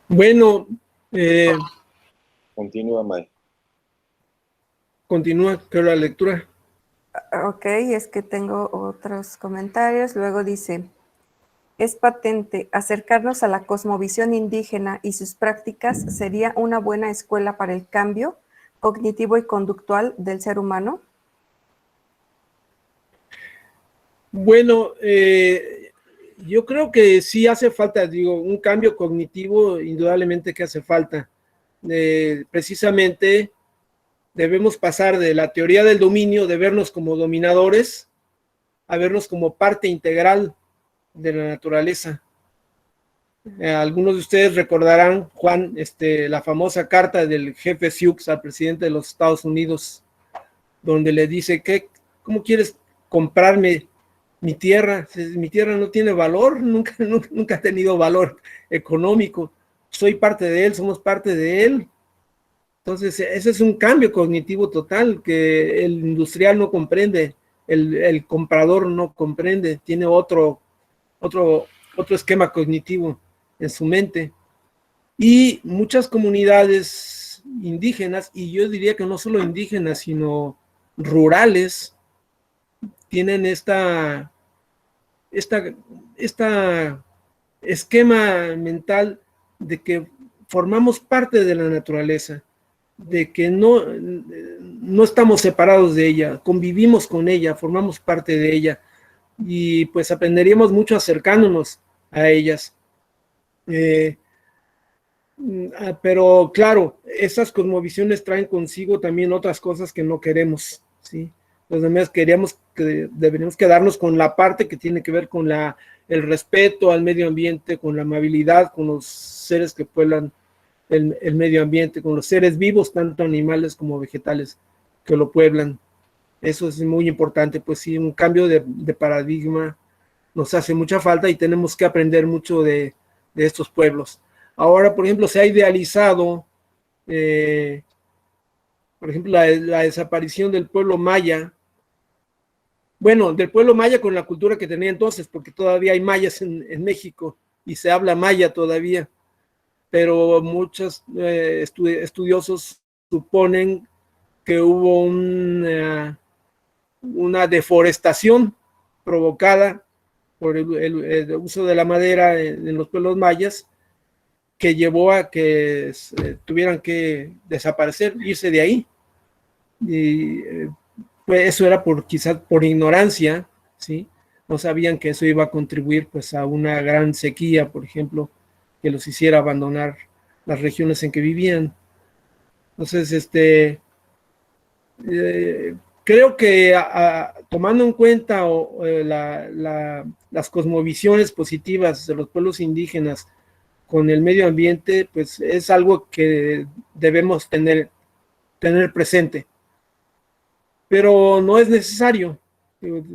Bueno, Continúa, May. Continúa, creo, la lectura. Ok, es que tengo otros comentarios. Luego dice, es patente, acercarnos a la cosmovisión indígena y sus prácticas sería una buena escuela para el cambio cognitivo y conductual del ser humano. Bueno, yo creo que sí hace falta, un cambio cognitivo, indudablemente que hace falta. Precisamente debemos pasar de la teoría del dominio, de vernos como dominadores, a vernos como parte integral de la naturaleza. Algunos de ustedes recordarán, Juan, la famosa carta del jefe Sioux al presidente de los Estados Unidos, donde le dice, ¿cómo quieres comprarme mi tierra? Mi tierra no tiene valor, nunca ha tenido valor económico. Soy parte de él, somos parte de él. Entonces, ese es un cambio cognitivo total que el industrial no comprende, el comprador no comprende, tiene otro esquema cognitivo en su mente. Y muchas comunidades indígenas, y yo diría que no solo indígenas, sino rurales, tienen esta esquema mental de que formamos parte de la naturaleza, de que no estamos separados de ella, convivimos con ella, formamos parte de ella, y pues aprenderíamos mucho acercándonos a ellas. Pero claro, esas cosmovisiones traen consigo también otras cosas que no queremos, ¿sí? Los demás deberíamos quedarnos con la parte que tiene que ver con el respeto al medio ambiente, con la amabilidad con los seres que pueblan el medio ambiente, con los seres vivos, tanto animales como vegetales, que lo pueblan. Eso es muy importante, pues sí, un cambio de paradigma nos hace mucha falta y tenemos que aprender mucho de estos pueblos. Ahora, por ejemplo, se ha idealizado, por ejemplo, la desaparición del pueblo maya. Bueno, del pueblo maya con la cultura que tenía entonces, porque todavía hay mayas en México y se habla maya todavía, pero muchos estudiosos suponen que hubo una deforestación provocada por el uso de la madera en los pueblos mayas, que llevó a que tuvieran que desaparecer, irse de ahí. Y pues eso era quizás por ignorancia, ¿sí? No sabían que eso iba a contribuir pues a una gran sequía, por ejemplo, que los hiciera abandonar las regiones en que vivían. Entonces, creo que tomando en cuenta las cosmovisiones positivas de los pueblos indígenas con el medio ambiente, pues es algo que debemos tener presente. Pero no no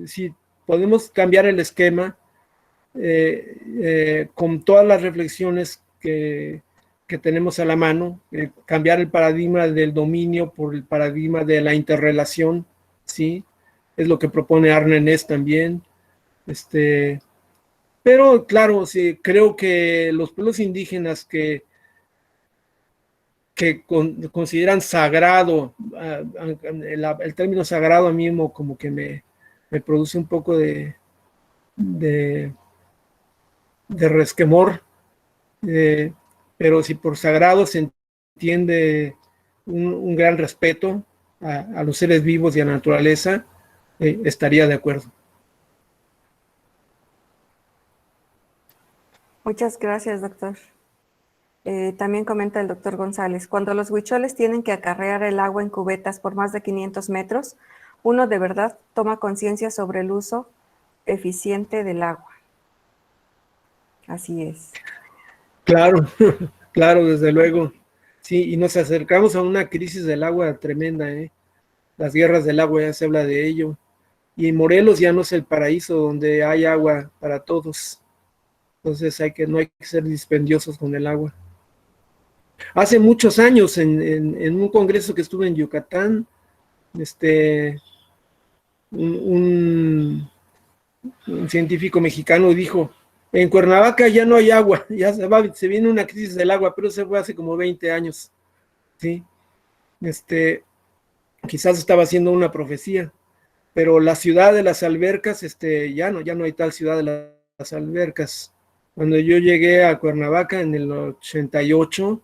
si podemos cambiar el esquema con todas las reflexiones que tenemos a la mano, cambiar el paradigma del dominio por el paradigma de la interrelación, ¿sí? Es lo que propone Arne Ness también. Pero claro, sí, creo que los pueblos indígenas que consideran sagrado, el término sagrado a mí como que me produce un poco de resquemor, pero si por sagrado se entiende un gran respeto a los seres vivos y a la naturaleza, estaría de acuerdo. Muchas gracias, doctor. También comenta el doctor González, cuando los huicholes tienen que acarrear el agua en cubetas por más de 500 metros, uno de verdad toma conciencia sobre el uso eficiente del agua. Así es. Claro, claro, desde luego. Sí, y nos acercamos a una crisis del agua tremenda, ¿eh? Las guerras del agua, ya se habla de ello. Y Morelos ya no es el paraíso donde hay agua para todos. Entonces no hay que ser dispendiosos con el agua. Hace muchos años, en un congreso que estuve en Yucatán, un científico mexicano dijo, en Cuernavaca ya no hay agua, ya se viene una crisis del agua, pero eso fue hace como 20 años, ¿sí? Quizás estaba haciendo una profecía, pero la ciudad de las albercas, ya no hay tal ciudad de las albercas. Cuando yo llegué a Cuernavaca en el 88,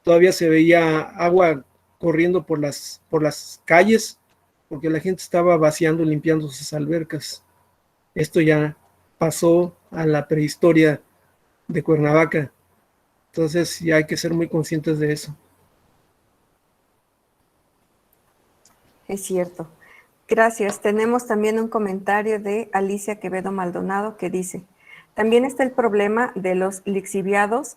todavía se veía agua corriendo por las calles, porque la gente estaba vaciando y limpiando sus albercas. Esto ya pasó a la prehistoria de Cuernavaca. Entonces ya hay que ser muy conscientes de eso. Es cierto. Gracias. Tenemos también un comentario de Alicia Quevedo Maldonado que dice, También está el problema de los lixiviados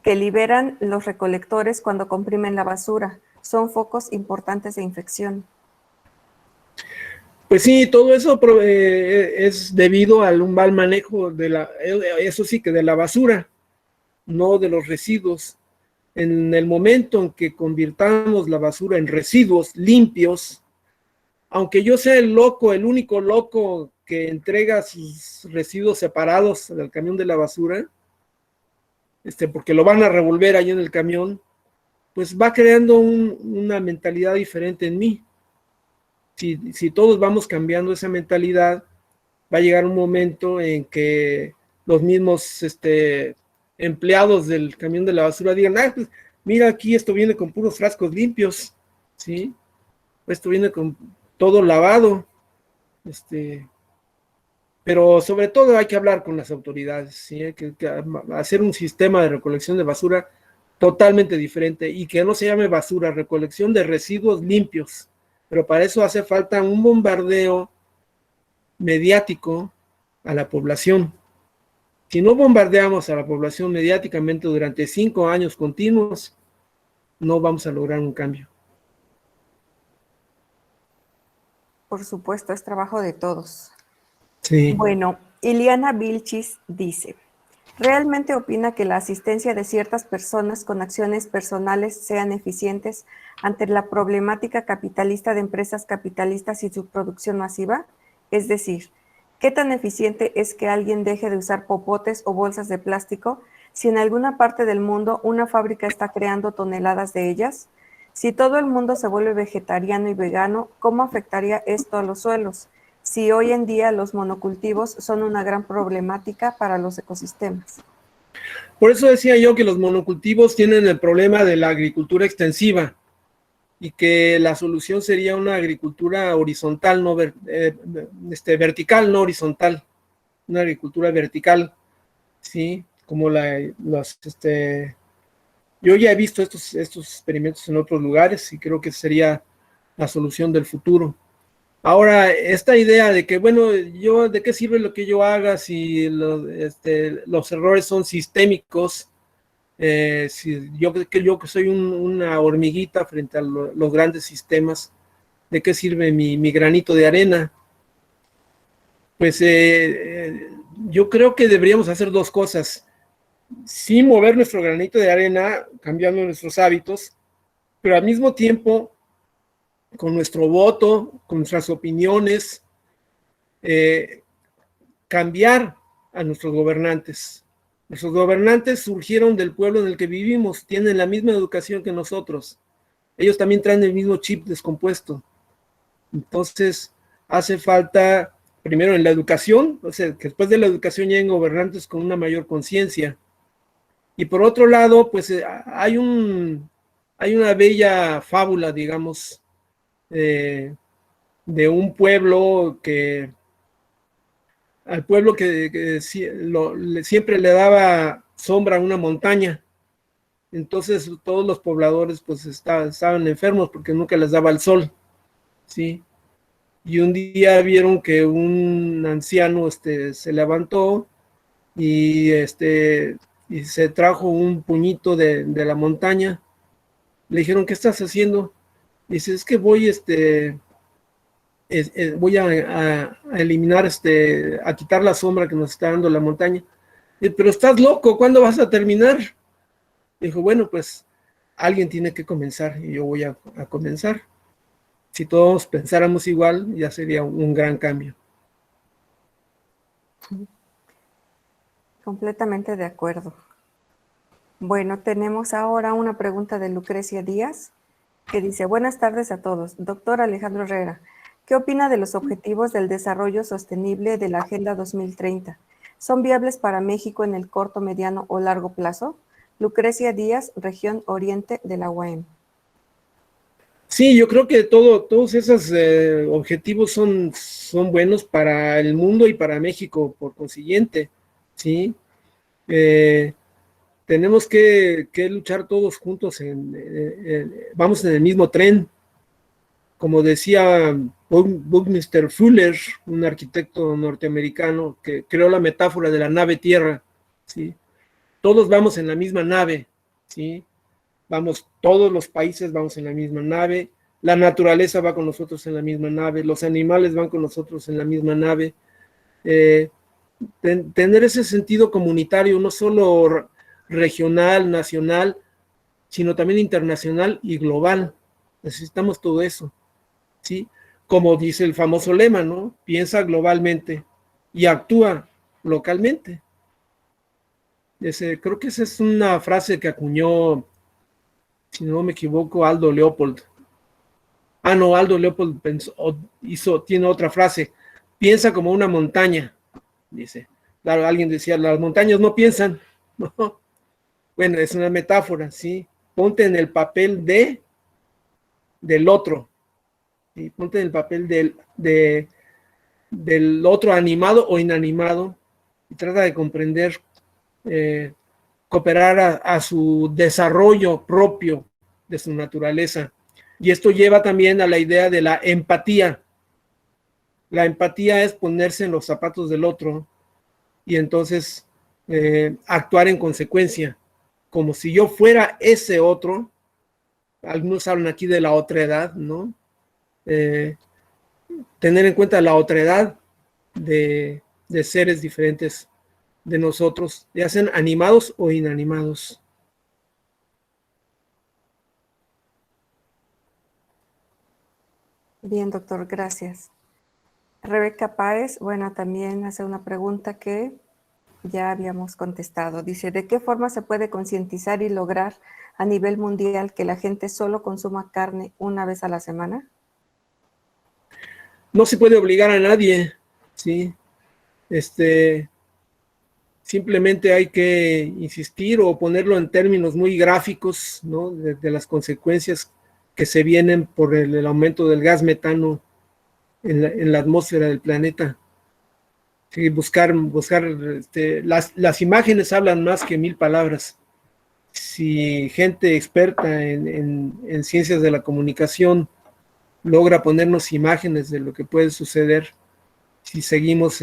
que liberan los recolectores cuando comprimen la basura. Son focos importantes de infección. Pues sí, todo eso es debido a un mal manejo eso sí que de la basura, no de los residuos. En el momento en que convirtamos la basura en residuos limpios, aunque yo sea el único loco que entrega sus residuos separados del camión de la basura, porque lo van a revolver ahí en el camión, pues va creando una mentalidad diferente en mí. Si todos vamos cambiando esa mentalidad, va a llegar un momento en que los mismos empleados del camión de la basura digan, pues mira, aquí esto viene con puros frascos limpios, ¿sí? Esto viene con todo lavado, pero sobre todo hay que hablar con las autoridades, ¿sí? Hay que hacer un sistema de recolección de basura totalmente diferente y que no se llame basura, recolección de residuos limpios, pero para eso hace falta un bombardeo mediático a la población. Si no bombardeamos a la población mediáticamente durante 5 años continuos, no vamos a lograr un cambio. Por supuesto, es trabajo de todos. Sí. Bueno, Iliana Vilchis dice, ¿realmente opina que la asistencia de ciertas personas con acciones personales sean eficientes ante la problemática capitalista de empresas capitalistas y su producción masiva? Es decir, ¿qué tan eficiente es que alguien deje de usar popotes o bolsas de plástico si en alguna parte del mundo una fábrica está creando toneladas de ellas? Si todo el mundo se vuelve vegetariano y vegano, ¿cómo afectaría esto a los suelos? Si hoy en día los monocultivos son una gran problemática para los ecosistemas. Por eso decía yo que los monocultivos tienen el problema de la agricultura extensiva y que la solución sería una agricultura horizontal, no vertical, no horizontal, una agricultura vertical, ¿sí? Como yo ya he visto estos experimentos en otros lugares y creo que sería la solución del futuro. Ahora, esta idea de que, bueno, ¿de qué sirve lo que yo haga si los errores son sistémicos? Si yo que soy una hormiguita frente a los grandes sistemas, ¿de qué sirve mi granito de arena? Pues yo creo que deberíamos hacer dos cosas. Sí, mover nuestro granito de arena, cambiando nuestros hábitos, pero al mismo tiempo, con nuestro voto, con nuestras opiniones, cambiar a nuestros gobernantes. Nuestros gobernantes surgieron del pueblo en el que vivimos, tienen la misma educación que nosotros. Ellos también traen el mismo chip descompuesto. Entonces, hace falta, primero en la educación, o sea, que después de la educación lleguen gobernantes con una mayor conciencia. Y por otro lado, pues hay una bella fábula, digamos, de un pueblo al pueblo que siempre le daba sombra a una montaña. Entonces todos los pobladores pues estaban enfermos porque nunca les daba el sol, ¿sí? Y un día vieron que un anciano se levantó y, y se trajo un puñito de la montaña. Le dijeron, ¿qué estás haciendo? Dice, es que voy voy a eliminar, a quitar la sombra que nos está dando la montaña. Pero estás loco, ¿cuándo vas a terminar? Dijo, bueno, pues alguien tiene que comenzar y yo voy a comenzar. Si todos pensáramos igual, ya sería un gran cambio. Completamente de acuerdo. Bueno, tenemos ahora una pregunta de Lucrecia Díaz, que dice, buenas tardes a todos. Doctor Alejandro Herrera, ¿qué opina de los objetivos del desarrollo sostenible de la Agenda 2030? ¿Son viables para México en el corto, mediano o largo plazo? Lucrecia Díaz, región oriente de la UAM. Sí, yo creo que todos esos objetivos son buenos para el mundo y para México, por consiguiente, ¿sí? Tenemos que luchar todos juntos, vamos en el mismo tren, como decía Buckminster Fuller, un arquitecto norteamericano que creó la metáfora de la nave tierra, ¿sí? Todos vamos en la misma nave, ¿sí? Vamos, todos los países vamos en la misma nave, la naturaleza va con nosotros en la misma nave, los animales van con nosotros en la misma nave. Tener ese sentido comunitario, no solo regional, nacional, sino también internacional y global. Necesitamos todo eso, ¿sí? Como dice el famoso lema, ¿no? Piensa globalmente y actúa localmente. Creo que esa es una frase que acuñó, si no me equivoco, Aldo Leopold. No, Aldo Leopold tiene otra frase, piensa como una montaña, dice. Claro, alguien decía, las montañas no piensan, ¿no? Bueno, es una metáfora, ¿sí? Ponte en el papel del otro, ¿sí? Ponte en el papel del otro animado o inanimado y trata de comprender, cooperar a su desarrollo propio de su naturaleza. Y esto lleva también a la idea de la empatía. La empatía es ponerse en los zapatos del otro y entonces actuar en consecuencia, como si yo fuera ese otro. Algunos hablan aquí de la otredad, ¿no? Tener en cuenta la otredad de seres diferentes de nosotros, ya sean animados o inanimados. Bien, doctor, gracias. Rebeca Páez, bueno, también hace una pregunta que ya habíamos contestado. Dice, ¿de qué forma se puede concientizar y lograr a nivel mundial que la gente solo consuma carne una vez a la semana? No se puede obligar a nadie, ¿sí? Simplemente hay que insistir o ponerlo en términos muy gráficos, ¿no? De las consecuencias que se vienen por el aumento del gas metano en la atmósfera del planeta. Sí, buscar las imágenes hablan más que 1000 palabras. Si gente experta en ciencias de la comunicación logra ponernos imágenes de lo que puede suceder si seguimos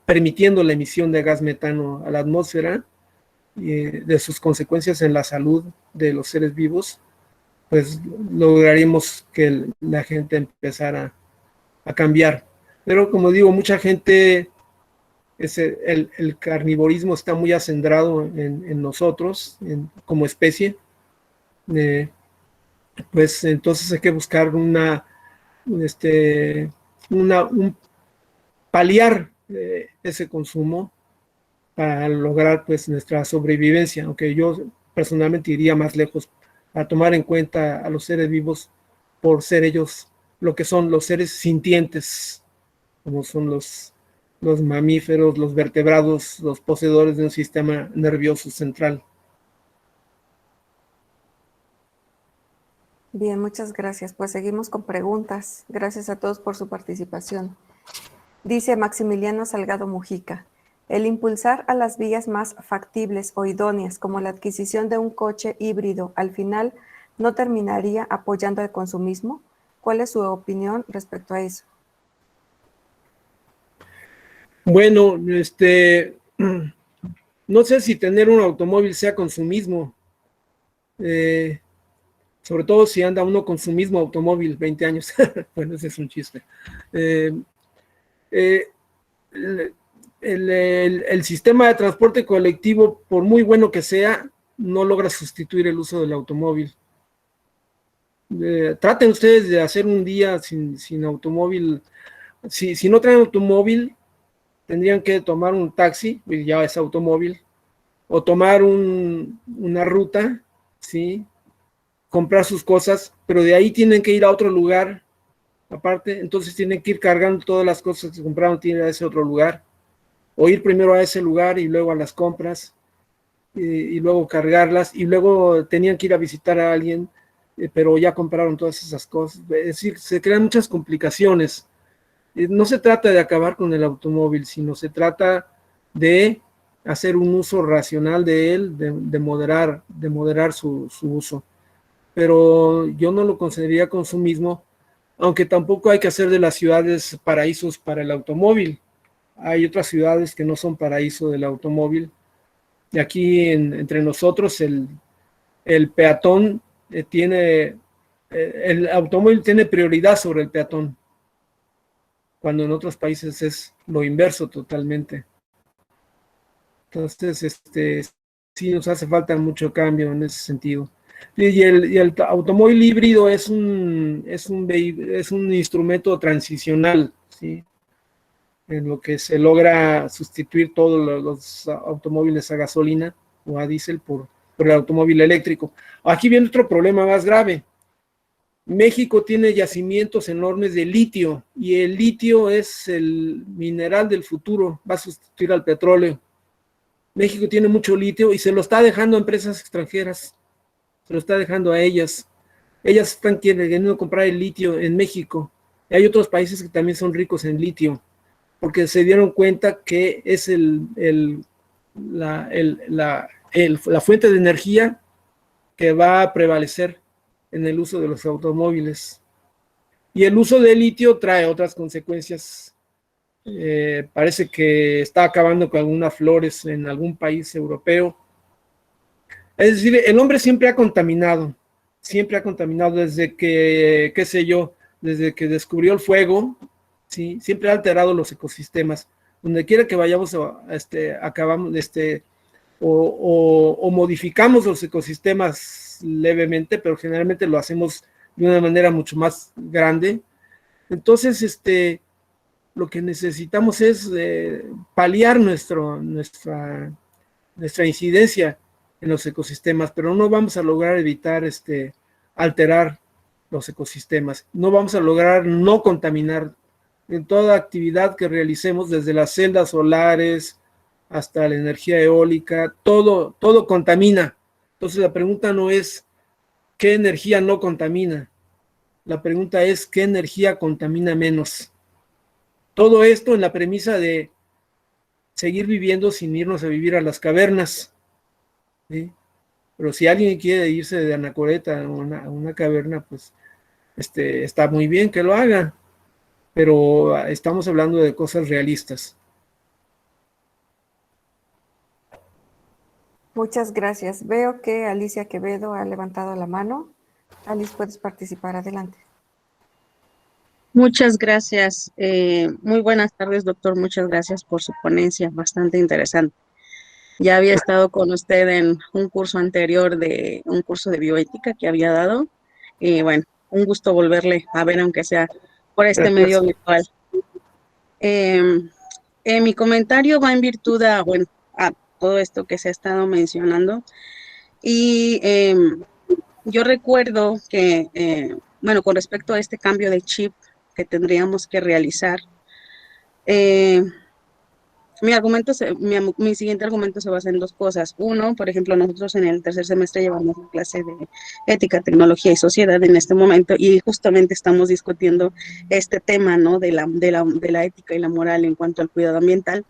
permitiendo la emisión de gas metano a la atmósfera, de sus consecuencias en la salud de los seres vivos, pues lograremos que la gente empezara a cambiar. Pero como digo, mucha gente, el carnivorismo está muy acendrado en nosotros, como especie, pues entonces hay que buscar un paliar ese consumo para lograr pues nuestra sobrevivencia, aunque yo personalmente iría más lejos, a tomar en cuenta a los seres vivos por ser ellos lo que son los seres sintientes, como son los mamíferos, los vertebrados, los poseedores de un sistema nervioso central. Bien, muchas gracias. Pues seguimos con preguntas. Gracias a todos por su participación. Dice Maximiliano Salgado Mujica, el impulsar a las vías más factibles o idóneas, como la adquisición de un coche híbrido, al final no terminaría apoyando el consumismo. ¿Cuál es su opinión respecto a eso? Bueno, no sé si tener un automóvil sea consumismo, sobre todo si anda uno con su mismo automóvil 20 años. Bueno, ese es un chiste. El sistema de transporte colectivo, por muy bueno que sea, no logra sustituir el uso del automóvil. Traten ustedes de hacer un día sin automóvil. Si no traen automóvil, tendrían que tomar un taxi, pues ya es automóvil, o tomar una ruta, ¿sí? Comprar sus cosas, pero de ahí tienen que ir a otro lugar aparte, entonces tienen que ir cargando todas las cosas que compraron, tienen a ese otro lugar, o ir primero a ese lugar y luego a las compras, y luego cargarlas, y luego tenían que ir a visitar a alguien, pero ya compraron todas esas cosas. Es decir, se crean muchas complicaciones. No se trata de acabar con el automóvil, sino se trata de hacer un uso racional de él, de moderar su uso. pero yo no lo consideraría consumismo, aunque tampoco hay que hacer de las ciudades paraísos para el automóvil. Hay otras ciudades que no son paraíso del automóvil. Y aquí entre nosotros el peatón el automóvil tiene prioridad sobre el peatón, cuando en otros países es lo inverso totalmente. Entonces, sí nos hace falta mucho cambio en ese sentido. Y el automóvil híbrido es un instrumento transicional, ¿sí? En lo que se logra sustituir todos los automóviles a gasolina o a diésel por el automóvil eléctrico. Aquí viene otro problema más grave. México tiene yacimientos enormes de litio, y el litio es el mineral del futuro, va a sustituir al petróleo. México tiene mucho litio y se lo está dejando a empresas extranjeras, se lo está dejando a ellas. Ellas están queriendo comprar el litio en México. Y hay otros países que también son ricos en litio, porque se dieron cuenta que es la fuente de energía que va a prevalecer en el uso de los automóviles. Y el uso de litio trae otras consecuencias. Parece que está acabando con algunas flores en algún país europeo. Es decir, el hombre siempre ha contaminado desde que, qué sé yo, desde que descubrió el fuego, ¿sí? Siempre ha alterado los ecosistemas. Donde quiera que vayamos, acabamos, o modificamos los ecosistemas levemente, pero generalmente lo hacemos de una manera mucho más grande. Entonces, lo que necesitamos es paliar nuestra incidencia en los ecosistemas, pero no vamos a lograr evitar alterar los ecosistemas, no vamos a lograr no contaminar. En toda actividad que realicemos, desde las celdas solares hasta la energía eólica, todo contamina. Entonces la pregunta no es qué energía no contamina, la pregunta es qué energía contamina menos. Todo esto en la premisa de seguir viviendo sin irnos a vivir a las cavernas, ¿sí? Pero si alguien quiere irse de anacoreta a una caverna, pues está muy bien que lo haga, pero estamos hablando de cosas realistas. Muchas gracias. Veo que Alicia Quevedo ha levantado la mano. Alice, puedes participar. Adelante. Muchas gracias. Muy buenas tardes, doctor. Muchas gracias por su ponencia, bastante interesante. Ya había estado con usted en un curso anterior un curso de bioética que había dado. Y bueno, un gusto volverle a ver, aunque sea por este medio virtual. Mi comentario va en virtud a todo esto que se ha estado mencionando. Y yo recuerdo que, con respecto a este cambio de chip que tendríamos que realizar, mi siguiente argumento se basa en dos cosas. Uno, por ejemplo, nosotros en el tercer semestre llevamos una clase de ética, tecnología y sociedad en este momento, y justamente estamos discutiendo este tema, ¿no? de la ética y la moral en cuanto al cuidado ambiental.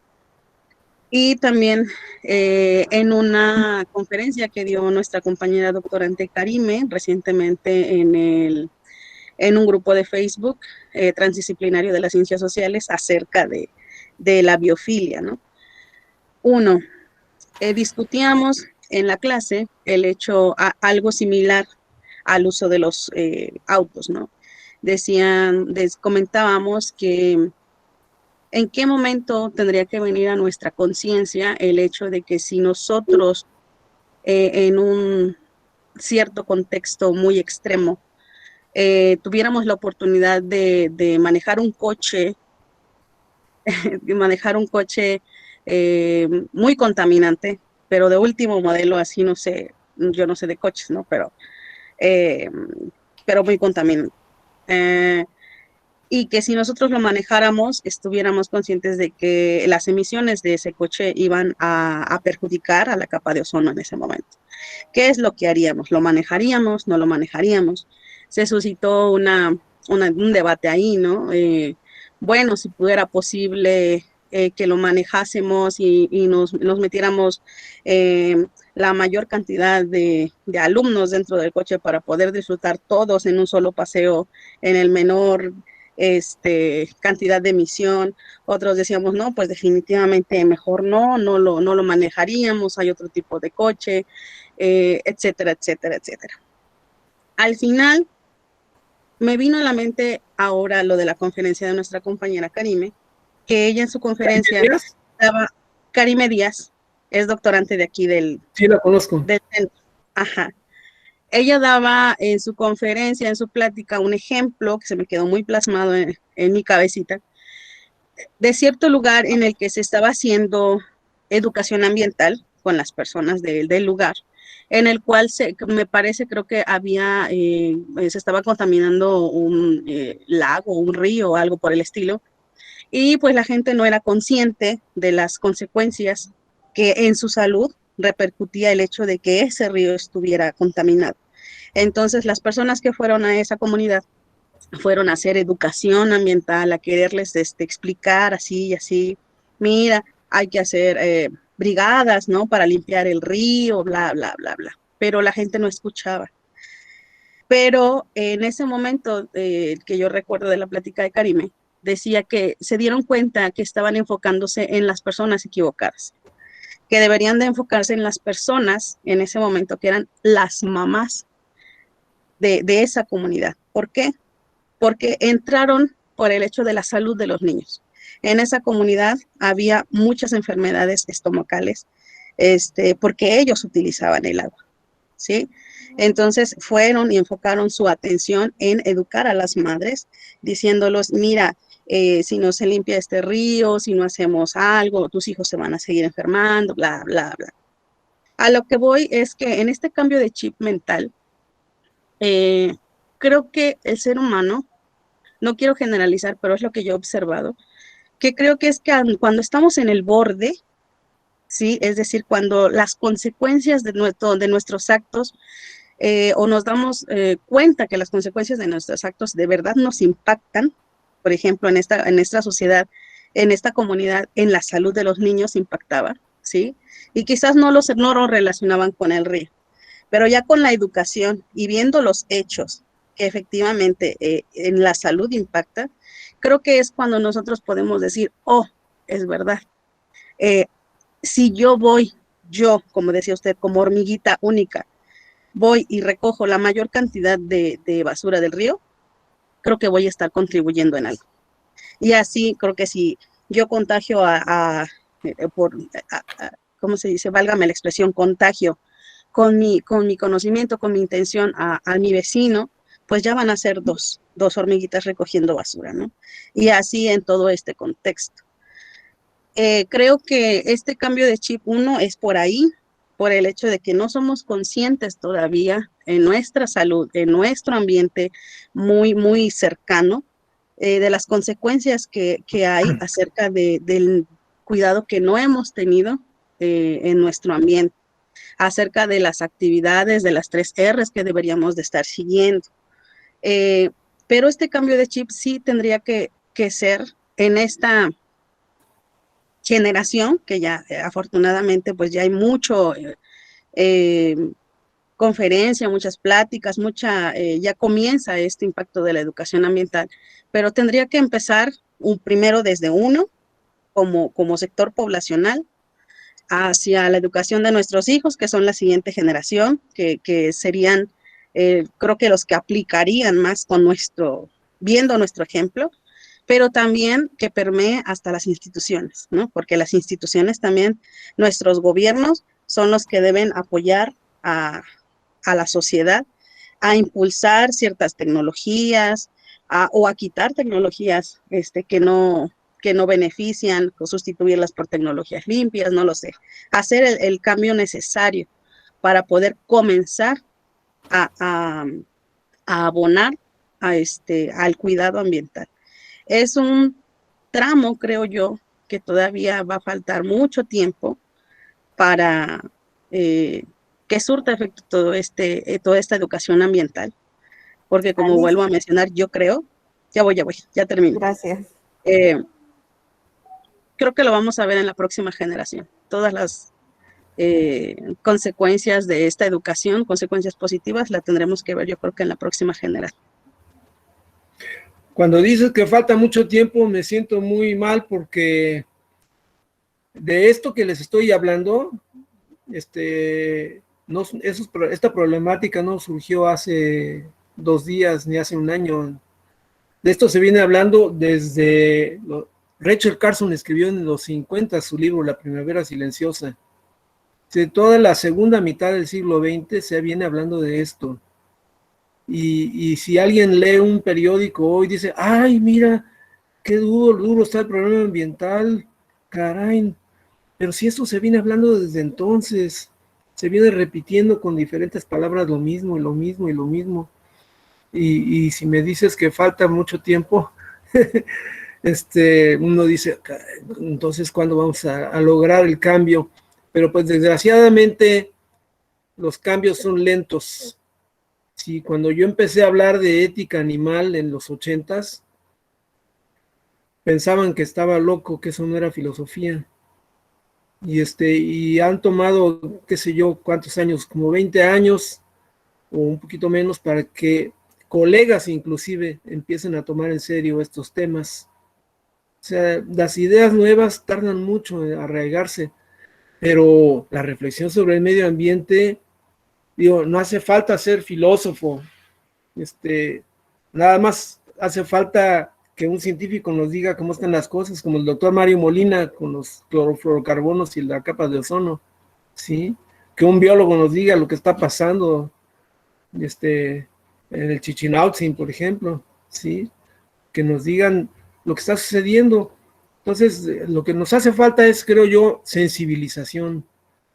Y también en una conferencia que dio nuestra compañera doctorante Karime recientemente en un grupo de Facebook transdisciplinario de las ciencias sociales acerca de la biofilia, ¿no? Uno, discutíamos en la clase el hecho, algo similar al uso de los autos, ¿no? Comentábamos que en qué momento tendría que venir a nuestra conciencia el hecho de que si nosotros en un cierto contexto muy extremo tuviéramos la oportunidad de manejar un coche, muy contaminante, pero de último modelo, así no sé, yo no sé de coches, ¿no? Pero muy contaminante. Y que si nosotros lo manejáramos, estuviéramos conscientes de que las emisiones de ese coche iban a perjudicar a la capa de ozono en ese momento. ¿Qué es lo que haríamos? ¿Lo manejaríamos? ¿No lo manejaríamos? Se suscitó un debate ahí, ¿no? Bueno, si fuera posible que lo manejásemos y nos metiéramos la mayor cantidad de alumnos dentro del coche para poder disfrutar todos en un solo paseo, en el menor cantidad de emisión. Otros decíamos, no, pues definitivamente mejor no lo manejaríamos, hay otro tipo de coche, etcétera, etcétera, etcétera. Al final, me vino a la mente ahora lo de la conferencia de nuestra compañera Karime, que ella en su conferencia estaba, Karime Díaz, es doctorante de aquí sí, la conozco. del centro. Ajá. Ella daba en su conferencia, en su plática, un ejemplo que se me quedó muy plasmado en mi cabecita, de cierto lugar en el que se estaba haciendo educación ambiental con las personas del lugar, en el cual me parece, creo que había, se estaba contaminando un lago, un río, algo por el estilo, y pues la gente no era consciente de las consecuencias que en su salud repercutía el hecho de que ese río estuviera contaminado. Entonces, las personas que fueron a esa comunidad fueron a hacer educación ambiental, a quererles explicar así y así, mira, hay que hacer brigadas, ¿no? Para limpiar el río, bla, bla, bla, bla. Pero la gente no escuchaba. Pero en ese momento que yo recuerdo de la plática de Karime, decía que se dieron cuenta que estaban enfocándose en las personas equivocadas, que deberían de enfocarse en las personas en ese momento, que eran las mamás de esa comunidad. ¿Por qué? Porque entraron por el hecho de la salud de los niños. En esa comunidad había muchas enfermedades estomacales, porque ellos utilizaban el agua, ¿sí? Entonces fueron y enfocaron su atención en educar a las madres, diciéndolos, mira, si no se limpia este río, si no hacemos algo, tus hijos se van a seguir enfermando, bla, bla, bla. A lo que voy es que en este cambio de chip mental, creo que el ser humano, no quiero generalizar, pero es lo que yo he observado, que creo que es que cuando estamos en el borde, ¿sí? Es decir, cuando las consecuencias de nuestros actos, o nos damos cuenta que las consecuencias de nuestros actos de verdad nos impactan, por ejemplo, en esta sociedad, en esta comunidad, en la salud de los niños impactaba, ¿sí? Y quizás no lo relacionaban con el río, pero ya con la educación y viendo los hechos que efectivamente en la salud impacta, creo que es cuando nosotros podemos decir, oh, es verdad. Si yo, como decía usted, como hormiguita única, voy y recojo la mayor cantidad de basura del río, creo que voy a estar contribuyendo en algo. Y así creo que si yo contagio ¿cómo se dice? Válgame la expresión, contagio con mi conocimiento, con mi intención a mi vecino, pues ya van a ser dos hormiguitas recogiendo basura, ¿no? Y así en todo este contexto. Creo que este cambio de chip, uno, es por ahí, por el hecho de que no somos conscientes todavía en nuestra salud, en nuestro ambiente muy, muy cercano, de las consecuencias que hay acerca del cuidado que no hemos tenido en nuestro ambiente, acerca de las actividades, de las 3 R's que deberíamos de estar siguiendo. Pero este cambio de chip sí tendría que ser en esta generación, que ya afortunadamente pues ya hay mucho conferencia, muchas pláticas, ya comienza este impacto de la educación ambiental, pero tendría que empezar primero desde uno, como sector poblacional, hacia la educación de nuestros hijos, que son la siguiente generación, que serían, creo que los que aplicarían más viendo nuestro ejemplo, pero también que permee hasta las instituciones, ¿no? Porque las instituciones también, nuestros gobiernos, son los que deben apoyar a la sociedad a impulsar ciertas tecnologías o a quitar tecnologías que no benefician, o sustituirlas por tecnologías limpias, no lo sé. Hacer el cambio necesario para poder comenzar a abonar al cuidado ambiental. Es un tramo, creo yo, que todavía va a faltar mucho tiempo para que surta efecto toda esta educación ambiental, porque como vuelvo a mencionar, yo creo, ya termino. Gracias. Creo que lo vamos a ver en la próxima generación. Todas consecuencias de esta educación, consecuencias positivas, la tendremos que ver yo creo que en la próxima generación. Cuando dices que falta mucho tiempo, me siento muy mal porque de esto que les estoy hablando, esta problemática no surgió hace 2 días ni hace un año. De esto se viene hablando desde... Rachel Carson escribió en los 50 su libro La Primavera Silenciosa. De toda la segunda mitad del siglo XX se viene hablando de esto. Y si alguien lee un periódico hoy, dice, ay, mira, qué duro está el problema ambiental, caray. Pero si esto se viene hablando desde entonces, se viene repitiendo con diferentes palabras lo mismo y lo mismo y lo mismo. Y si me dices que falta mucho tiempo, uno dice, entonces, ¿cuándo vamos a lograr el cambio? Pero pues desgraciadamente los cambios son lentos. Sí, cuando yo empecé a hablar de ética animal en los 80s, pensaban que estaba loco, que eso no era filosofía. Y han tomado, qué sé yo, cuántos años, como 20 años o un poquito menos, para que colegas inclusive empiecen a tomar en serio estos temas. O sea, las ideas nuevas tardan mucho en arraigarse, pero la reflexión sobre el medio ambiente, digo, no hace falta ser filósofo, nada más hace falta que un científico nos diga cómo están las cosas, como el doctor Mario Molina con los clorofluorocarbonos y la capa de ozono, ¿sí? Que un biólogo nos diga lo que está pasando, en el Chichinautzin, por ejemplo, ¿sí? Que nos digan lo que está sucediendo. Entonces, lo que nos hace falta es, creo yo, sensibilización,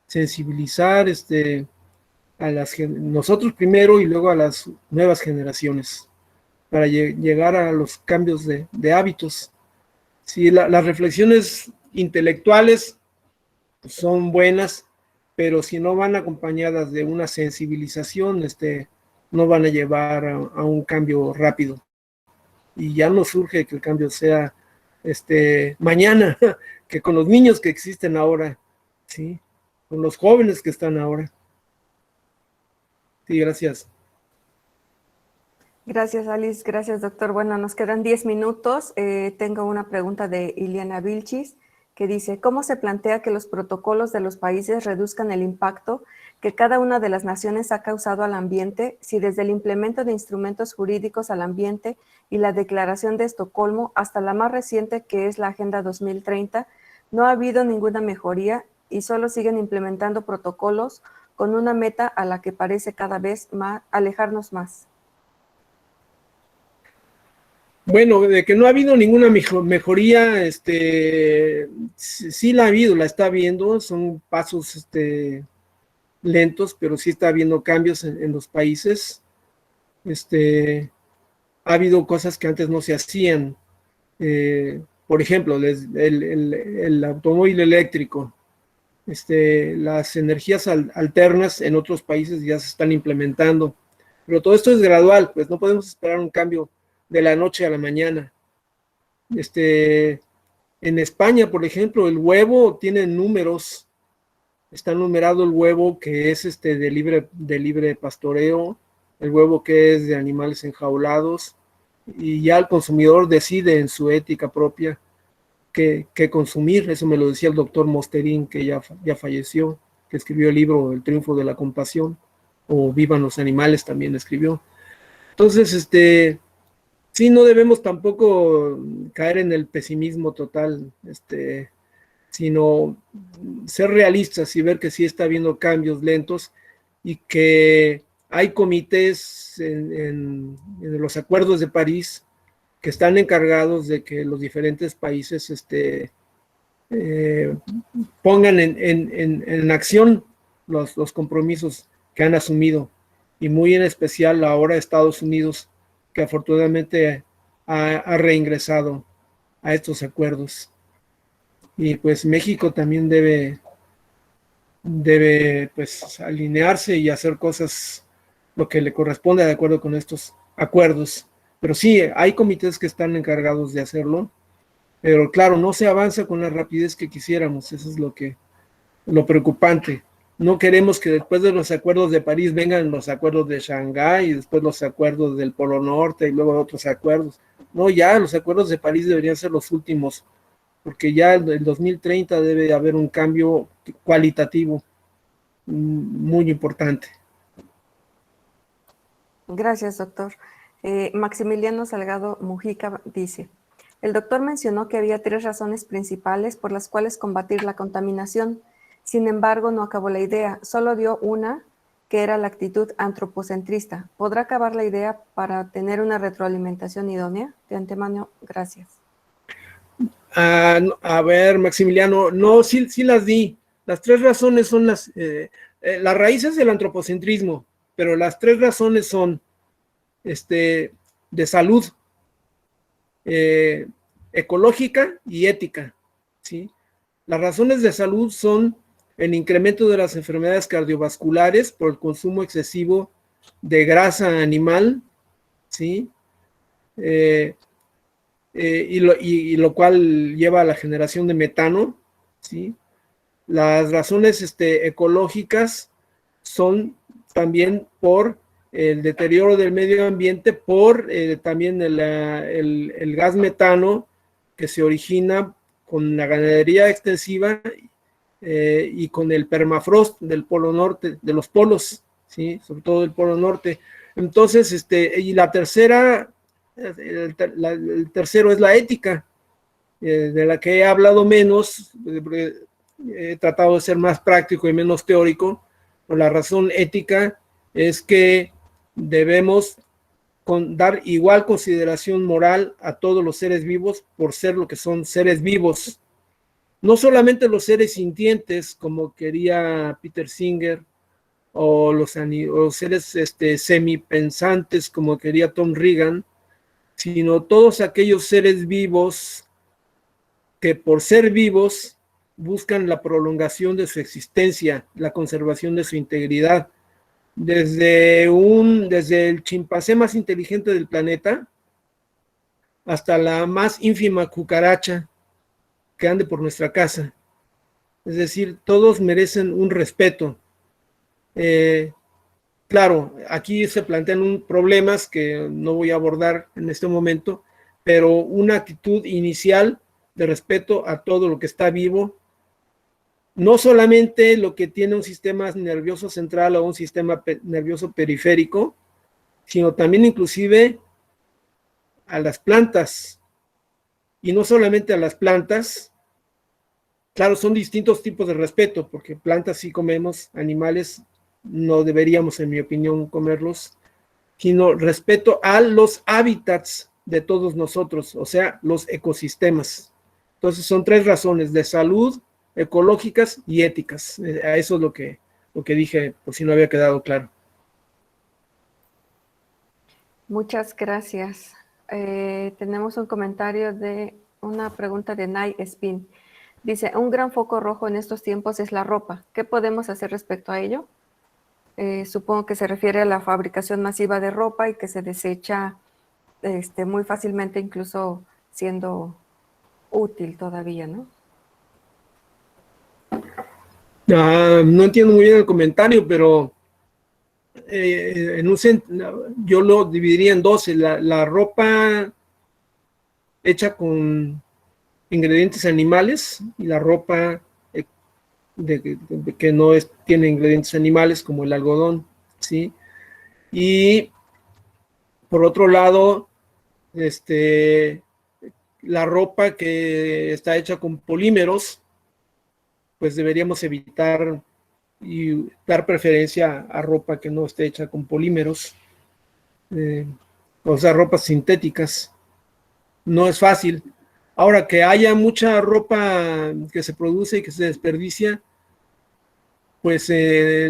sensibilizar nosotros primero y luego a las nuevas generaciones, para llegar a los cambios de hábitos. Sí, las reflexiones intelectuales son buenas, pero si no van acompañadas de una sensibilización, no van a llevar a un cambio rápido. Y ya no surge que el cambio sea mañana, que con los niños que existen ahora, ¿sí? Con los jóvenes que están ahora. Sí, gracias. Gracias, Alice. Gracias, doctor. Bueno, nos quedan 10 minutos. Tengo una pregunta de Iliana Vilchis que dice, ¿cómo se plantea que los protocolos de los países reduzcan el impacto que cada una de las naciones ha causado al ambiente si desde el implemento de instrumentos jurídicos al ambiente y la Declaración de Estocolmo hasta la más reciente, que es la Agenda 2030, no ha habido ninguna mejoría y solo siguen implementando protocolos con una meta a la que parece cada vez más alejarnos más? Bueno, de que no ha habido ninguna mejoría, sí la ha habido, la está habiendo, son pasos lentos, pero sí está habiendo cambios en los países. Ha habido cosas que antes no se hacían. Por ejemplo, el automóvil eléctrico, las energías alternas en otros países ya se están implementando, pero todo esto es gradual, pues no podemos esperar un cambio de la noche a la mañana. En España, por ejemplo, el huevo tiene números, está numerado el huevo que es de libre pastoreo, el huevo que es de animales enjaulados, y ya el consumidor decide en su ética propia qué consumir. Eso me lo decía el doctor Mosterín, que ya falleció, que escribió el libro El triunfo de la compasión, o Vivan los animales también escribió. Entonces, sí, no debemos tampoco caer en el pesimismo total, sino ser realistas y ver que sí está habiendo cambios lentos y que hay comités en los acuerdos de París que están encargados de que los diferentes países pongan en acción los compromisos que han asumido, y muy en especial ahora Estados Unidos, que afortunadamente ha reingresado a estos acuerdos. Y pues México también debe pues alinearse y hacer cosas lo que le corresponde de acuerdo con estos acuerdos. Pero sí, hay comités que están encargados de hacerlo, pero claro, no se avanza con la rapidez que quisiéramos. Eso es lo preocupante. No queremos que después de los acuerdos de París vengan los acuerdos de Shanghái y después los acuerdos del Polo Norte y luego otros acuerdos. No, ya los acuerdos de París deberían ser los últimos, porque ya en el 2030 debe haber un cambio cualitativo muy importante. Gracias, doctor. Maximiliano Salgado Mujica dice, el doctor mencionó que había 3 razones principales por las cuales combatir la contaminación. Sin embargo, no acabó la idea, solo dio una, que era la actitud antropocentrista. ¿Podrá acabar la idea para tener una retroalimentación idónea? De antemano, gracias. A ver, Maximiliano, no, sí las di. Las 3 razones son las raíces del antropocentrismo, pero las 3 razones son de salud, ecológica y ética, ¿sí? Las razones de salud son el incremento de las enfermedades cardiovasculares por el consumo excesivo de grasa animal, ¿sí? Y lo cual lleva a la generación de metano, ¿sí? Las razones ecológicas son también por el deterioro del medio ambiente, por también el gas metano que se origina con la ganadería extensiva y con el permafrost del polo norte, de los polos, ¿sí? Sobre todo del polo norte. Entonces, y la tercera, el tercero es la ética, de la que he hablado menos, he tratado de ser más práctico y menos teórico. La razón ética es que debemos dar igual consideración moral a todos los seres vivos por ser lo que son seres vivos. No solamente los seres sintientes, como quería Peter Singer, o los seres semipensantes, como quería Tom Regan, sino todos aquellos seres vivos que por ser vivos buscan la prolongación de su existencia, la conservación de su integridad. Desde el chimpancé más inteligente del planeta hasta la más ínfima cucaracha que ande por nuestra casa. Es decir, todos merecen un respeto. Claro, aquí se plantean problemas que no voy a abordar en este momento, pero una actitud inicial de respeto a todo lo que está vivo, no solamente lo que tiene un sistema nervioso central o un sistema nervioso periférico, sino también inclusive a las plantas, y no solamente a las plantas. Claro, son distintos tipos de respeto, porque plantas sí comemos, animales no deberíamos, en mi opinión, comerlos, sino respeto a los hábitats de todos nosotros, o sea, los ecosistemas. Entonces son 3 razones: de salud, ecológicas y éticas. A eso es lo que dije, por si no había quedado claro. Muchas gracias. Tenemos un comentario una pregunta de Nay Spin. Dice, un gran foco rojo en estos tiempos es la ropa. ¿Qué podemos hacer respecto a ello? Supongo que se refiere a la fabricación masiva de ropa y que se desecha muy fácilmente, incluso siendo útil todavía, ¿no? No entiendo muy bien el comentario, pero yo lo dividiría en 12. La ropa hecha con ingredientes animales y la ropa que no tiene ingredientes animales, como el algodón, ¿sí? Y por otro lado, la ropa que está hecha con polímeros, pues deberíamos evitar y dar preferencia a ropa que no esté hecha con polímeros, o sea, ropas sintéticas. No es fácil. Ahora, que haya mucha ropa que se produce y que se desperdicia, pues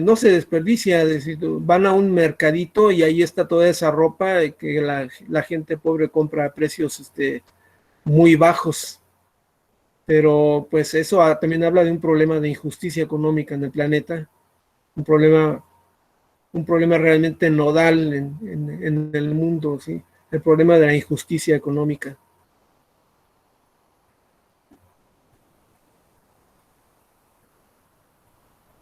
no se desperdicia. Es decir, van a un mercadito y ahí está toda esa ropa que la gente pobre compra a precios muy bajos. Pero pues eso también habla de un problema de injusticia económica en el planeta, un problema realmente nodal en el mundo, ¿sí? El problema de la injusticia económica.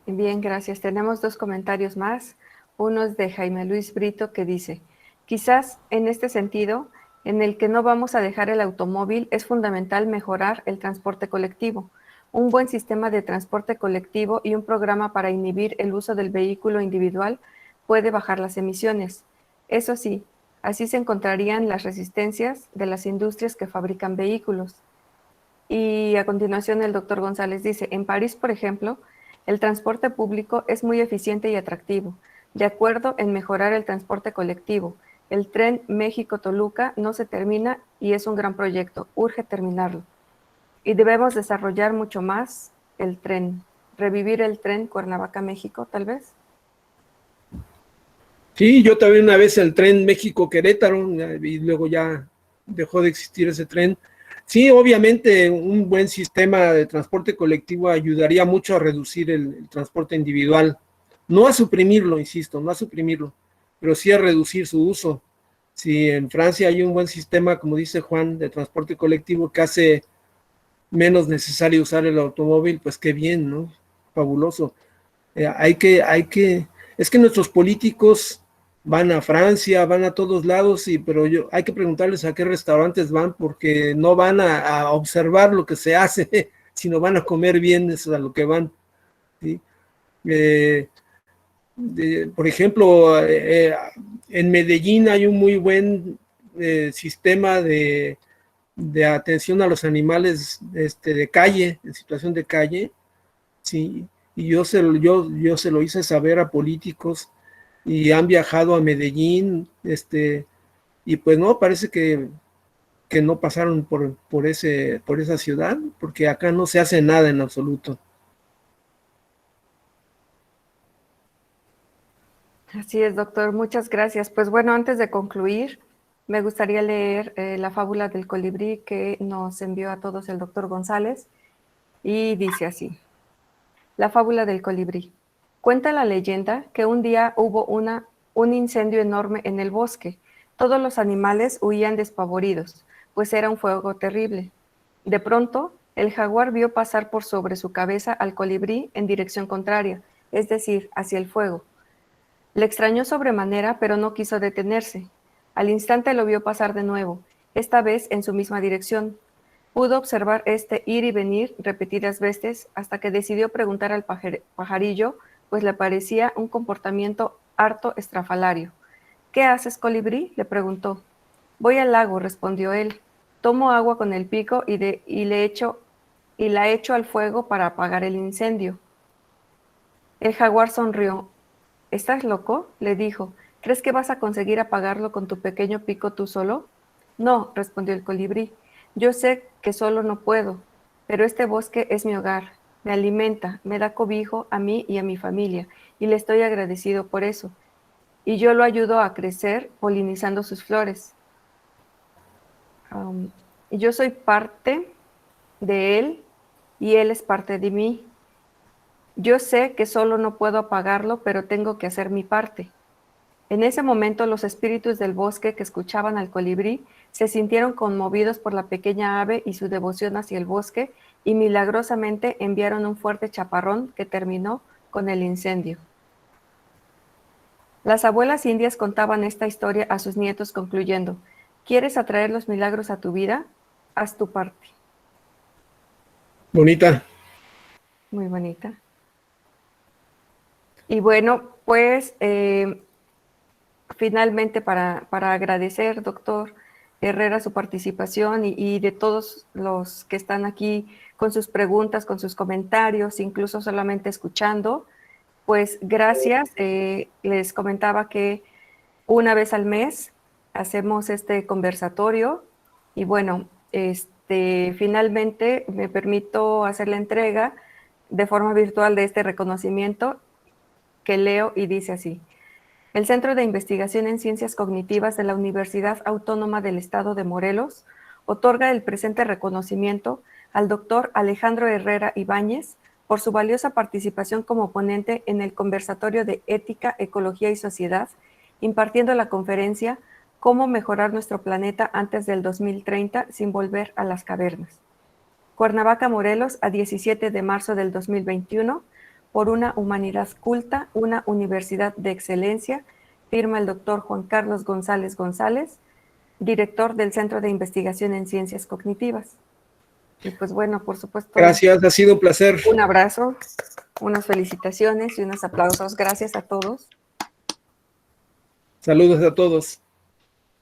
Bien, gracias. Tenemos dos comentarios más. Uno es de Jaime Luis Brito que dice, quizás en este sentido, en el que no vamos a dejar el automóvil, es fundamental mejorar el transporte colectivo. Un buen sistema de transporte colectivo y un programa para inhibir el uso del vehículo individual puede bajar las emisiones. Eso sí, así se encontrarían las resistencias de las industrias que fabrican vehículos. Y a continuación el doctor González dice, en París, por ejemplo, el transporte público es muy eficiente y atractivo, de acuerdo en mejorar el transporte colectivo. El tren México-Toluca no se termina y es un gran proyecto, urge terminarlo. Y debemos desarrollar mucho más el tren, revivir el tren Cuernavaca-México, tal vez. Sí, yo también una vez el tren México-Querétaro y luego ya dejó de existir ese tren. Sí, obviamente un buen sistema de transporte colectivo ayudaría mucho a reducir el transporte individual. No a suprimirlo, insisto, no a suprimirlo, pero sí a reducir su uso. Si en Francia hay un buen sistema, como dice Juan, de transporte colectivo que hace menos necesario usar el automóvil, pues qué bien, ¿no? Fabuloso. Es que nuestros políticos van a Francia, van a todos lados, pero hay que preguntarles a qué restaurantes van, porque no van a observar lo que se hace, sino van a comer bien, eso es a lo que van, ¿sí? Por ejemplo, en Medellín hay un muy buen sistema de atención a los animales de calle, en situación de calle, sí, y yo se lo hice saber a políticos y han viajado a Medellín, y pues no, parece que no pasaron por esa ciudad, porque acá no se hace nada en absoluto. Así es, doctor. Muchas gracias. Pues bueno, antes de concluir, me gustaría leer la fábula del colibrí que nos envió a todos el doctor González y dice así. La fábula del colibrí. Cuenta la leyenda que un día hubo un incendio enorme en el bosque. Todos los animales huían despavoridos, pues era un fuego terrible. De pronto, el jaguar vio pasar por sobre su cabeza al colibrí en dirección contraria, es decir, hacia el fuego. Le extrañó sobremanera, pero no quiso detenerse. Al instante lo vio pasar de nuevo, esta vez en su misma dirección. Pudo observar este ir y venir repetidas veces hasta que decidió preguntar al pajarillo, pues le parecía un comportamiento harto estrafalario. ¿Qué haces, colibrí?, le preguntó. Voy al lago, respondió él. Tomo agua con el pico y la echo al fuego para apagar el incendio. El jaguar sonrió. ¿Estás loco?, le dijo. ¿Crees que vas a conseguir apagarlo con tu pequeño pico tú solo? No, respondió el colibrí. Yo sé que solo no puedo, pero este bosque es mi hogar, me alimenta, me da cobijo a mí y a mi familia, y le estoy agradecido por eso. Y yo lo ayudo a crecer polinizando sus flores. Yo soy parte de él y él es parte de mí. Yo sé que solo no puedo apagarlo, pero tengo que hacer mi parte. En ese momento los espíritus del bosque que escuchaban al colibrí se sintieron conmovidos por la pequeña ave y su devoción hacia el bosque y milagrosamente enviaron un fuerte chaparrón que terminó con el incendio. Las abuelas indias contaban esta historia a sus nietos concluyendo, ¿quieres atraer los milagros a tu vida? Haz tu parte. Bonita. Muy bonita. Y bueno, pues finalmente para agradecer, doctor Herrera, su participación y de todos los que están aquí con sus preguntas, con sus comentarios, incluso solamente escuchando, pues gracias. Les comentaba que una vez al mes hacemos este conversatorio y bueno, finalmente me permito hacer la entrega de forma virtual de este reconocimiento que leo y dice así. El Centro de Investigación en Ciencias Cognitivas de la Universidad Autónoma del Estado de Morelos otorga el presente reconocimiento al doctor Alejandro Herrera Ibáñez por su valiosa participación como ponente en el conversatorio de Ética, Ecología y Sociedad, impartiendo la conferencia Cómo mejorar nuestro planeta antes del 2030 sin volver a las cavernas. Cuernavaca, Morelos, a 17 de marzo del 2021, por una humanidad culta, una universidad de excelencia. Firma el doctor Juan Carlos González González, director del Centro de Investigación en Ciencias Cognitivas. Y pues bueno, por supuesto. Gracias, ha sido un placer. Un abrazo, unas felicitaciones y unos aplausos. Gracias a todos. Saludos a todos.